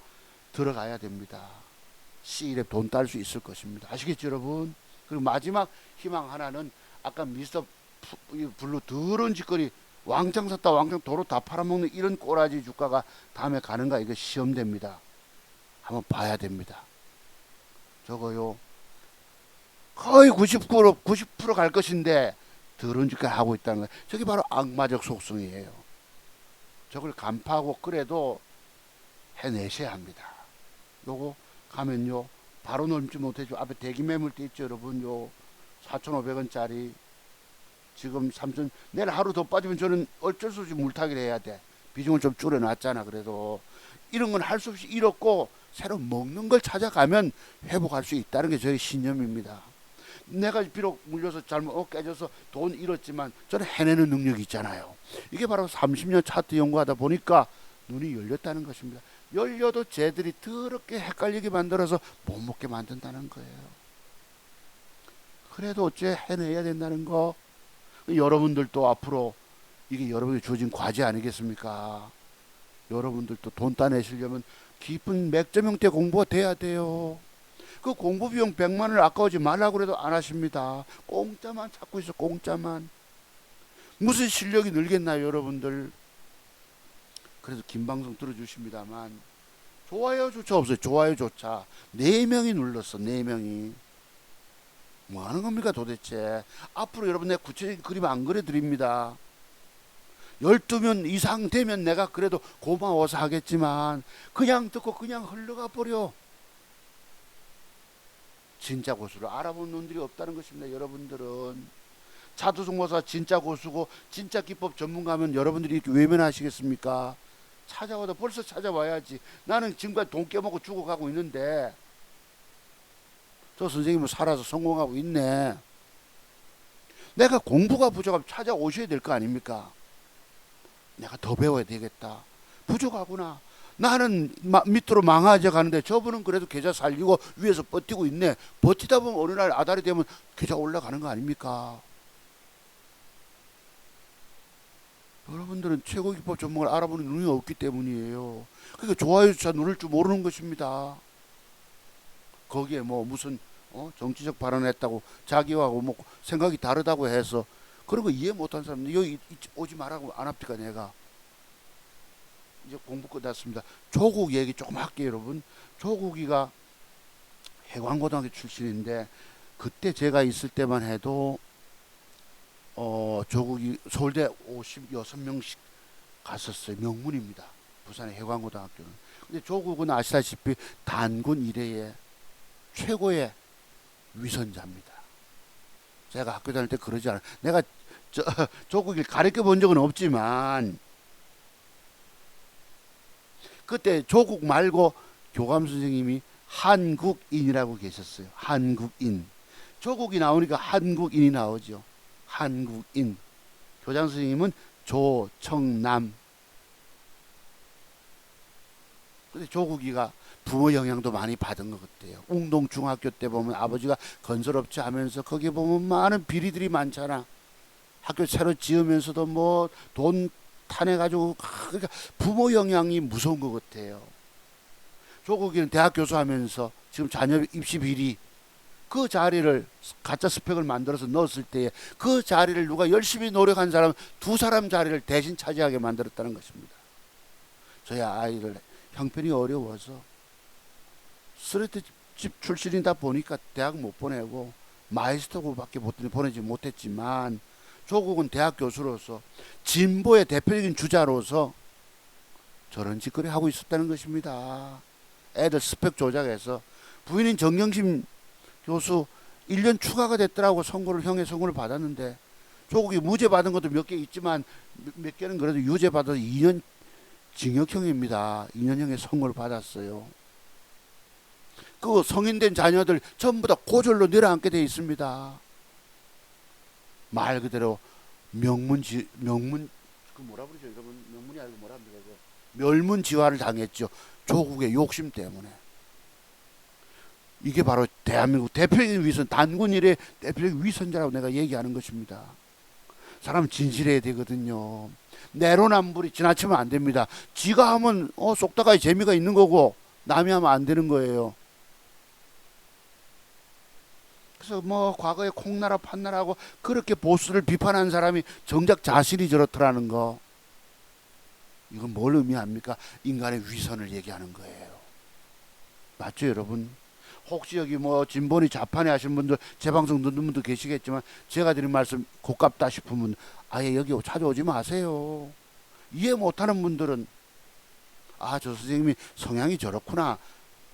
들어가야 됩니다. C랩 돈 딸 수 있을 것입니다. 아시겠죠, 여러분? 그리고 마지막 희망 하나는 아까 미스터 블루 더러운 짓거리 왕창 샀다 왕창 도로 다 팔아먹는 이런 꼬라지 주가가 다음에 가는가 이거 시험됩니다. 한번 봐야 됩니다. 저거요 거의 90%갈 것인데 더러운 짓까지 하고 있다는 거예요. 저게 바로 악마적 속성이에요. 저걸 간파하고 그래도 해내셔야 합니다. 요거 가면요 바로 넘지 못해죠. 앞에 대기 매물대 있죠 여러분. 요 4,500원짜리 지금 3천, 내일 하루 더 빠지면 저는 어쩔 수 없이 물타기를 해야 돼. 비중을 좀 줄여놨잖아. 그래도 이런 건 할 수 없이 잃었고 새로 먹는 걸 찾아가면 회복할 수 있다는 게 저의 신념입니다. 내가 비록 물려서 잘못 깨져서 돈 잃었지만 저는 해내는 능력이 있잖아요. 이게 바로 30년 차트 연구하다 보니까 눈이 열렸다는 것입니다. 열려도 쟤들이 더럽게 헷갈리게 만들어서 못 먹게 만든다는 거예요. 그래도 어째 해내야 된다는 거. 여러분들도 앞으로 이게 여러분이 주어진 과제 아니겠습니까? 여러분들도 돈 따내시려면 깊은 맥점 형태 공부가 돼야 돼요. 그 공부 비용 100만 원을 아까우지 말라고 해도 안 하십니다. 공짜만 찾고 있어. 공짜만. 무슨 실력이 늘겠나요 여러분들. 그래서 긴 방송 들어주십니다만 좋아요조차 없어요. 좋아요조차 4명이 눌렀어. 4명이. 뭐 하는 겁니까 도대체. 앞으로 여러분 내 구체적인 그림 안 그려드립니다. 12명 이상 되면 내가 그래도 고마워서 하겠지만 그냥 듣고 그냥 흘러가 버려. 진짜 고수를 알아본 놈들이 없다는 것입니다. 여러분들은 차두승모사 진짜 고수고 진짜 기법 전문가면 여러분들이 이렇게 외면하시겠습니까? 찾아와도 벌써 찾아와야지. 나는 지금까지 돈 깨먹고 죽어가고 있는데 저 선생님은 살아서 성공하고 있네. 내가 공부가 부족하면 찾아오셔야 될 거 아닙니까? 내가 더 배워야 되겠다. 부족하구나. 나는 밑으로 망하져 가는데 저분은 그래도 계좌 살리고 위에서 버티고 있네. 버티다 보면 어느 날 아다리 되면 계좌 올라가는 거 아닙니까? 여러분들은 최고 기법 전문가를 알아보는 눈이 없기 때문이에요. 그러니까 좋아요조차 누를 줄 모르는 것입니다. 거기에 뭐 무슨 정치적 발언을 했다고 자기하고 뭐 생각이 다르다고 해서 그런 거 이해 못한 사람들 여기 오지 말라고 안 합니까 내가. 이제 공부 끝났습니다. 조국 얘기 조금 할게요 여러분. 조국이가 해관고등학교 출신인데 그때 제가 있을 때만 해도 조국이 서울대 56명씩 갔었어요. 명문입니다. 부산의 해관고등학교는. 근데 조국은 아시다시피 단군 이래의 최고의 위선자입니다. 제가 학교 다닐 때 그러지 않아요. 내가 조국을 가르쳐 본 적은 없지만 그때 조국 말고 교감 선생님이 한국인이라고 계셨어요. 한국인. 조국이 나오니까 한국인이 나오죠. 한국인. 교장 선생님은 조청남. 근데 조국이가 부모 영향도 많이 받은 것 같아요. 웅동 중학교 때 보면 아버지가 건설업체 하면서 거기 보면 많은 비리들이 많잖아. 학교 새로 지으면서도 뭐 돈 타내가지고 그러니까 부모 영향이 무서운 것 같아요. 조국이는 대학 교수하면서 지금 자녀 입시 비리 그 자리를 가짜 스펙을 만들어서 넣었을 때에 그 자리를 누가 열심히 노력한 사람 2사람 자리를 대신 차지하게 만들었다는 것입니다. 저희 아이를 형편이 어려워서 스레트집 출신이다 보니까 대학 못 보내고 마이스터고밖에 보내지 못했지만 조국은 대학 교수로서 진보의 대표적인 주자로서 저런 짓거리 하고 있었다는 것입니다. 애들 스펙 조작해서 부인인 정경심 교수 1년 추가가 됐더라고. 형의 선고를 받았는데 조국이 무죄 받은 것도 몇 개 있지만 몇 개는 그래도 유죄 받아서 2년 징역형입니다. 2년형의 선고를 받았어요. 그 성인된 자녀들 전부 다 고졸로 내려앉게 돼 있습니다. 말 그대로 명문 그 뭐라 그러죠 여러분? 명문이 아니고 뭐라 합니까? 멸문지화를 당했죠. 조국의 욕심 때문에. 이게 바로 대한민국 대표적인 위선, 단군 이래 대표적인 위선자라고 내가 얘기하는 것입니다. 사람은 진실해야 되거든요. 내로남불이 지나치면 안 됩니다. 지가 하면 쏙다가의 재미가 있는 거고 남이 하면 안 되는 거예요. 그래서 뭐 과거에 콩나라 판나라하고 그렇게 보수를 비판한 사람이 정작 자신이 저렇더라는 거. 이건 뭘 의미합니까? 인간의 위선을 얘기하는 거예요. 맞죠, 여러분? 혹시 여기 뭐 진보니 좌판에 하시는 분들 제 방송 듣는 분도 계시겠지만 제가 드린 말씀 고깝다 싶으면 아예 여기 찾아오지 마세요. 이해 못하는 분들은 아, 저 선생님이 성향이 저렇구나.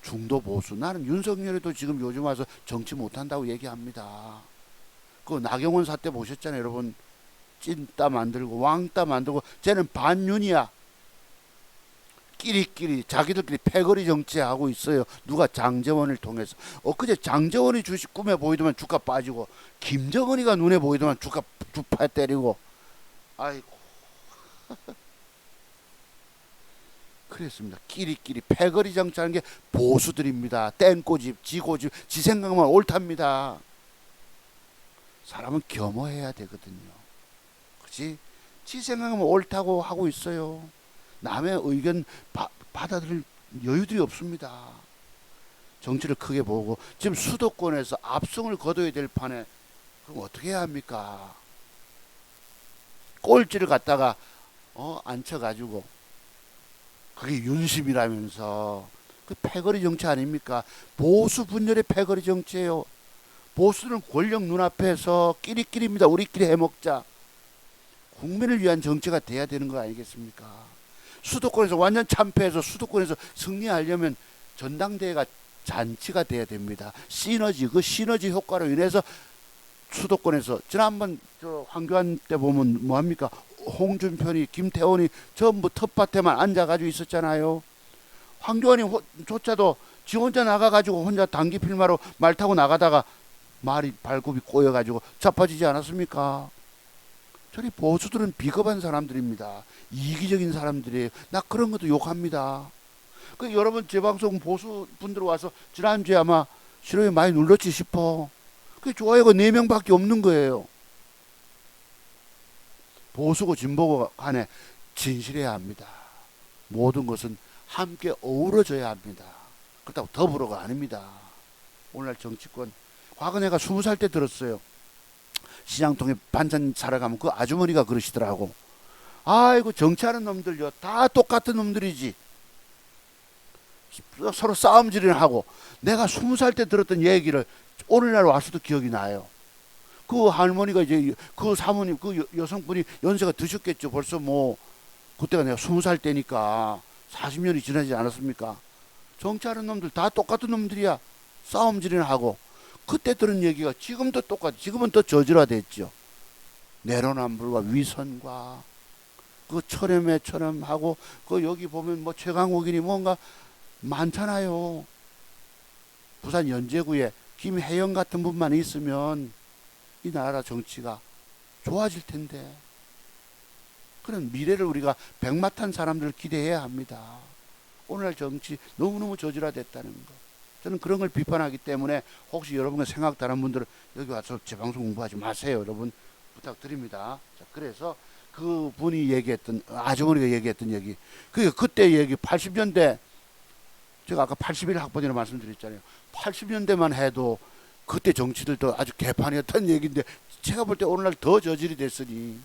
중도 보수. 나는 윤석열이도 지금 요즘 와서 정치 못한다고 얘기합니다. 그 나경원 사태 보셨잖아요, 여러분. 찐따 만들고 왕따 만들고 쟤는 반윤이야. 끼리끼리 자기들끼리 패거리 정치하고 있어요. 누가 장제원을 통해서. 엊그제 장제원이 주식 꿈에 보이더만 주가 빠지고 김정은이가 눈에 보이더만 주가 주파 때리고 아이고 그랬습니다. 끼리끼리 패거리 정치하는 게 보수들입니다. 땡꼬집 지고집 지 생각만 옳답니다. 사람은 겸허해야 되거든요. 그치? 지 생각하면 옳다고 하고 있어요. 남의 의견 받아들일 여유들이 없습니다. 정치를 크게 보고 지금 수도권에서 압승을 거둬야 될 판에 그럼 어떻게 해야 합니까? 꼴찌를 갖다가 앉혀가지고 그게 윤심이라면서 그 패거리 정치 아닙니까? 보수 분열의 패거리 정치예요. 보수는 권력 눈앞에서 끼리끼리입니다. 우리끼리 해먹자. 국민을 위한 정치가 돼야 되는 거 아니겠습니까? 수도권에서 완전 참패해서 수도권에서 승리하려면 전당대회가 잔치가 돼야 됩니다. 시너지, 그 시너지 효과로 인해서 수도권에서 지난번 저 황교안 때 보면 뭐합니까? 홍준표니 김태원이 전부 텃밭에만 앉아가지고 있었잖아요. 황교안이 조차도 지 혼자 나가가지고 혼자 단기 필마로 말 타고 나가다가 말이 발굽이 꼬여가지고 자빠지지 않았습니까? 저리 보수들은 비겁한 사람들입니다. 이기적인 사람들이에요. 나 그런 것도 욕합니다. 그 여러분 제 방송 보수 분들 와서 지난주에 아마 싫어요 많이 눌렀지 싶어. 그 좋아요가 4명밖에 없는 거예요. 보수고 진보고 간에 진실해야 합니다. 모든 것은 함께 어우러져야 합니다. 그렇다고 더불어가 아닙니다. 오늘날 정치권 과거 내가 20살 때 들었어요. 시장통에 반찬 사러 가면 그 아주머니가 그러시더라고. 아이고 정치하는 놈들요 다 똑같은 놈들이지. 서로 싸움질을 하고 내가 20살 때 들었던 얘기를 오늘날 와서도 기억이 나요. 그 할머니가 이제 그 사모님 그 여성분이 연세가 드셨겠죠. 벌써 뭐 그때가 내가 20살 때니까 40년이 지나지 않았습니까? 정치하는 놈들 다 똑같은 놈들이야. 싸움질을 하고 그때 들은 얘기가 지금도 똑같아. 지금은 더 저질화됐죠. 내로남불과 위선과 그 철회매처럼 하고 그 여기 보면 뭐 최강욱이니 뭔가 많잖아요. 부산 연제구에 김혜영 같은 분만 있으면 이 나라 정치가 좋아질 텐데 그런 미래를 우리가 백마탄 사람들을 기대해야 합니다. 오늘날 정치 너무너무 저질화됐다는 거. 저는 그런 걸 비판하기 때문에 혹시 여러분과 생각 다른 분들은 여기 와서 제 방송 공부하지 마세요. 여러분 부탁드립니다. 자, 그래서 그 분이 얘기했던 아주머니가 얘기했던 얘기 그때 얘기 80년대 제가 아까 81학번이라고 말씀드렸잖아요. 80년대만 해도 그때 정치들도 아주 개판이었다는 얘기인데 제가 볼 때 오늘날 더 저질이 됐으니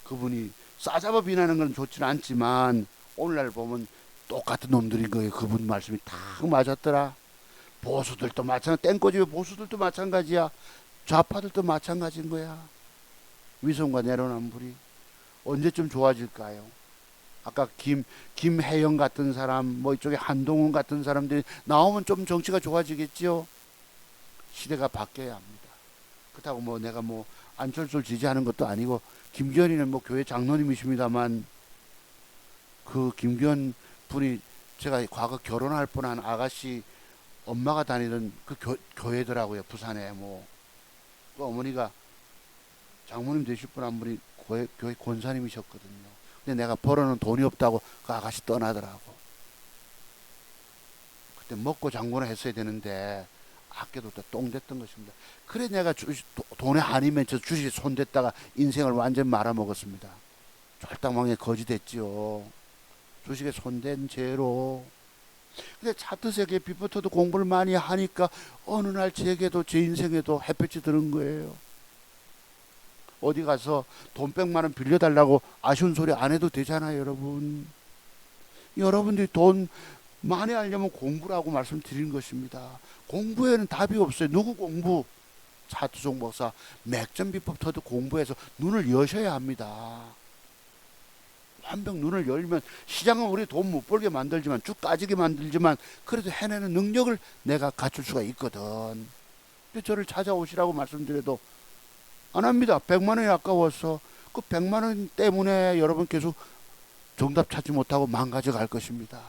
그분이 싸잡아 비난하는 건 좋지는 않지만 오늘날 보면 똑같은 놈들인 거예요. 그분 말씀이 딱 맞았더라. 보수들도 마찬가지, 땡꼬집의 보수들도 마찬가지야. 좌파들도 마찬가지인 거야. 위선과 내로남불이 언제쯤 좋아질까요? 아까 김혜영 같은 사람, 뭐 이쪽에 한동훈 같은 사람들이 나오면 좀 정치가 좋아지겠지요. 시대가 바뀌어야 합니다. 그렇다고 뭐 내가 뭐 안철수를 지지하는 것도 아니고 김기현이는 뭐 교회 장로님이십니다만 그 김기현 분이 제가 과거 결혼할 뻔한 아가씨 엄마가 다니던 그 교회더라고요. 부산에 뭐 그 어머니가 장모님 되실 분 한 분이 교회 권사님이셨거든요. 근데 내가 벌어놓은 돈이 없다고 그 아가씨 떠나더라고. 그때 먹고 장구나 했어야 되는데 아껴뒀다 똥 됐던 것입니다. 그래 내가 돈에 한이 맺혀 주식에 손댔다가 인생을 완전 말아먹었습니다. 쫄딱망에 거지 됐지요. 주식에 손댄 죄로. 근데 차트세계 비부터도 공부를 많이 하니까 어느 날 제게도 제 인생에도 햇볕이 드는 거예요. 어디 가서 돈 100만 원 빌려달라고 아쉬운 소리 안 해도 되잖아요, 여러분. 여러분들이 돈 많이 알려면 공부라고 말씀드리는 것입니다. 공부에는 답이 없어요. 누구 공부? 차두종 목사 맥점 비법터도 공부해서 눈을 여셔야 합니다. 한병 눈을 열면 시장은 우리 돈 못 벌게 만들지만 쭉 까지게 만들지만 그래도 해내는 능력을 내가 갖출 수가 있거든. 근데 저를 찾아오시라고 말씀드려도 안 합니다. 100만 원이 아까워서 그 100만 원 때문에 여러분 계속 정답 찾지 못하고 망가져 갈 것입니다.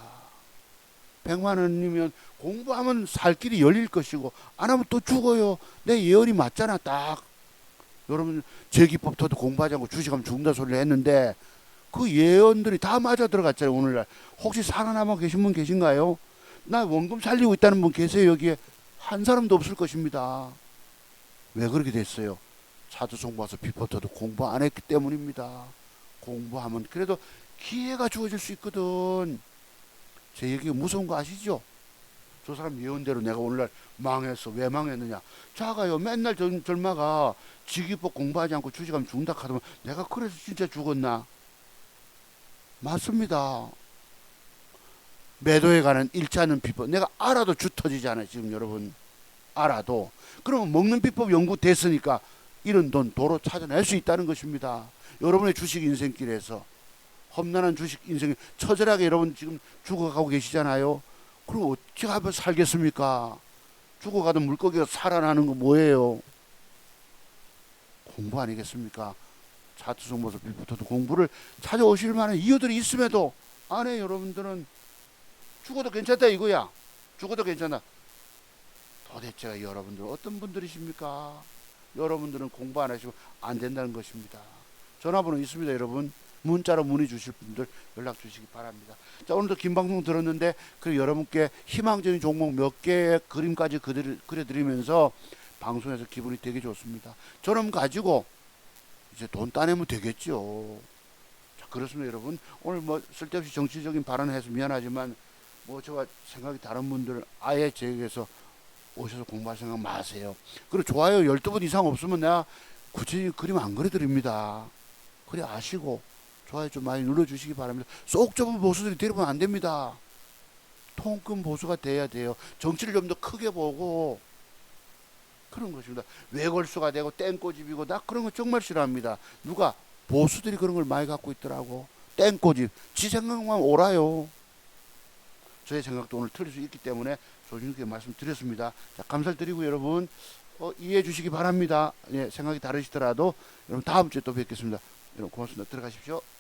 100만 원이면 공부하면 살 길이 열릴 것이고 안 하면 또 죽어요. 내 예언이 맞잖아. 딱 여러분 제기법터도 공부하지 않고 주식하면 죽는다 소리를 했는데 그 예언들이 다 맞아 들어갔잖아요. 오늘날 혹시 살아남아 계신 분 계신가요? 나 원금 살리고 있다는 분 계세요? 여기에 한 사람도 없을 것입니다. 왜 그렇게 됐어요? 차두송 봐서 비법터도 공부 안 했기 때문입니다. 공부하면 그래도 기회가 주어질 수 있거든. 제 얘기가 무서운 거 아시죠? 저 사람 예언대로 내가 오늘날 망했어. 왜 망했느냐? 자가요. 맨날 젊아가 지기법 공부하지 않고 주식하면 죽는다 하더만 내가 그래서 진짜 죽었나? 맞습니다. 매도에 관한 잃지 않는 비법 내가 알아도 주 터지잖아요. 지금 여러분 알아도. 그러면 먹는 비법 연구됐으니까 이런 돈 도로 찾아낼 수 있다는 것입니다. 여러분의 주식 인생길에서 험난한 주식 인생 처절하게 여러분 지금 죽어가고 계시잖아요. 그럼 어떻게 하면 살겠습니까? 죽어가던 물고기가 살아나는 거 뭐예요? 공부 아니겠습니까? 차투성 모습 빌부터도 공부를 찾아오실 만한 이유들이 있음에도 안 해. 여러분들은 죽어도 괜찮다 이거야. 죽어도 괜찮아. 도대체가 여러분들 어떤 분들이십니까? 여러분들은 공부 안 하시고 안 된다는 것입니다. 전화번호 있습니다. 여러분 문자로 문의 주실 분들 연락 주시기 바랍니다. 자, 오늘도 긴 방송 들었는데 그리고 여러분께 희망적인 종목 몇 개의 그림까지 그려드리면서 방송에서 기분이 되게 좋습니다. 저놈 가지고 이제 돈 따내면 되겠죠. 자, 그렇습니다. 여러분 오늘 뭐 쓸데없이 정치적인 발언을 해서 미안하지만 뭐 저와 생각이 다른 분들 아예 제에게서 오셔서 공부할 생각 마세요. 그리고 좋아요 12분 이상 없으면 내가 굳이 그림 안 그려드립니다. 그래 아시고 좋아요 좀 많이 눌러주시기 바랍니다. 쏙 좁은 보수들이 데려보면 안 됩니다. 통큰 보수가 돼야 돼요. 정치를 좀 더 크게 보고 그런 것입니다. 외골수가 되고 땡꼬집이고 나 그런 거 정말 싫어합니다. 누가 보수들이 그런 걸 많이 갖고 있더라고. 땡꼬집 지 생각만 옳아요. 저의 생각도 오늘 틀릴 수 있기 때문에 조심스럽게 말씀드렸습니다. 자, 감사를 드리고 여러분 이해해 주시기 바랍니다. 예, 생각이 다르시더라도 여러분 다음 주에 또 뵙겠습니다. 여러분 고맙습니다. 들어가십시오.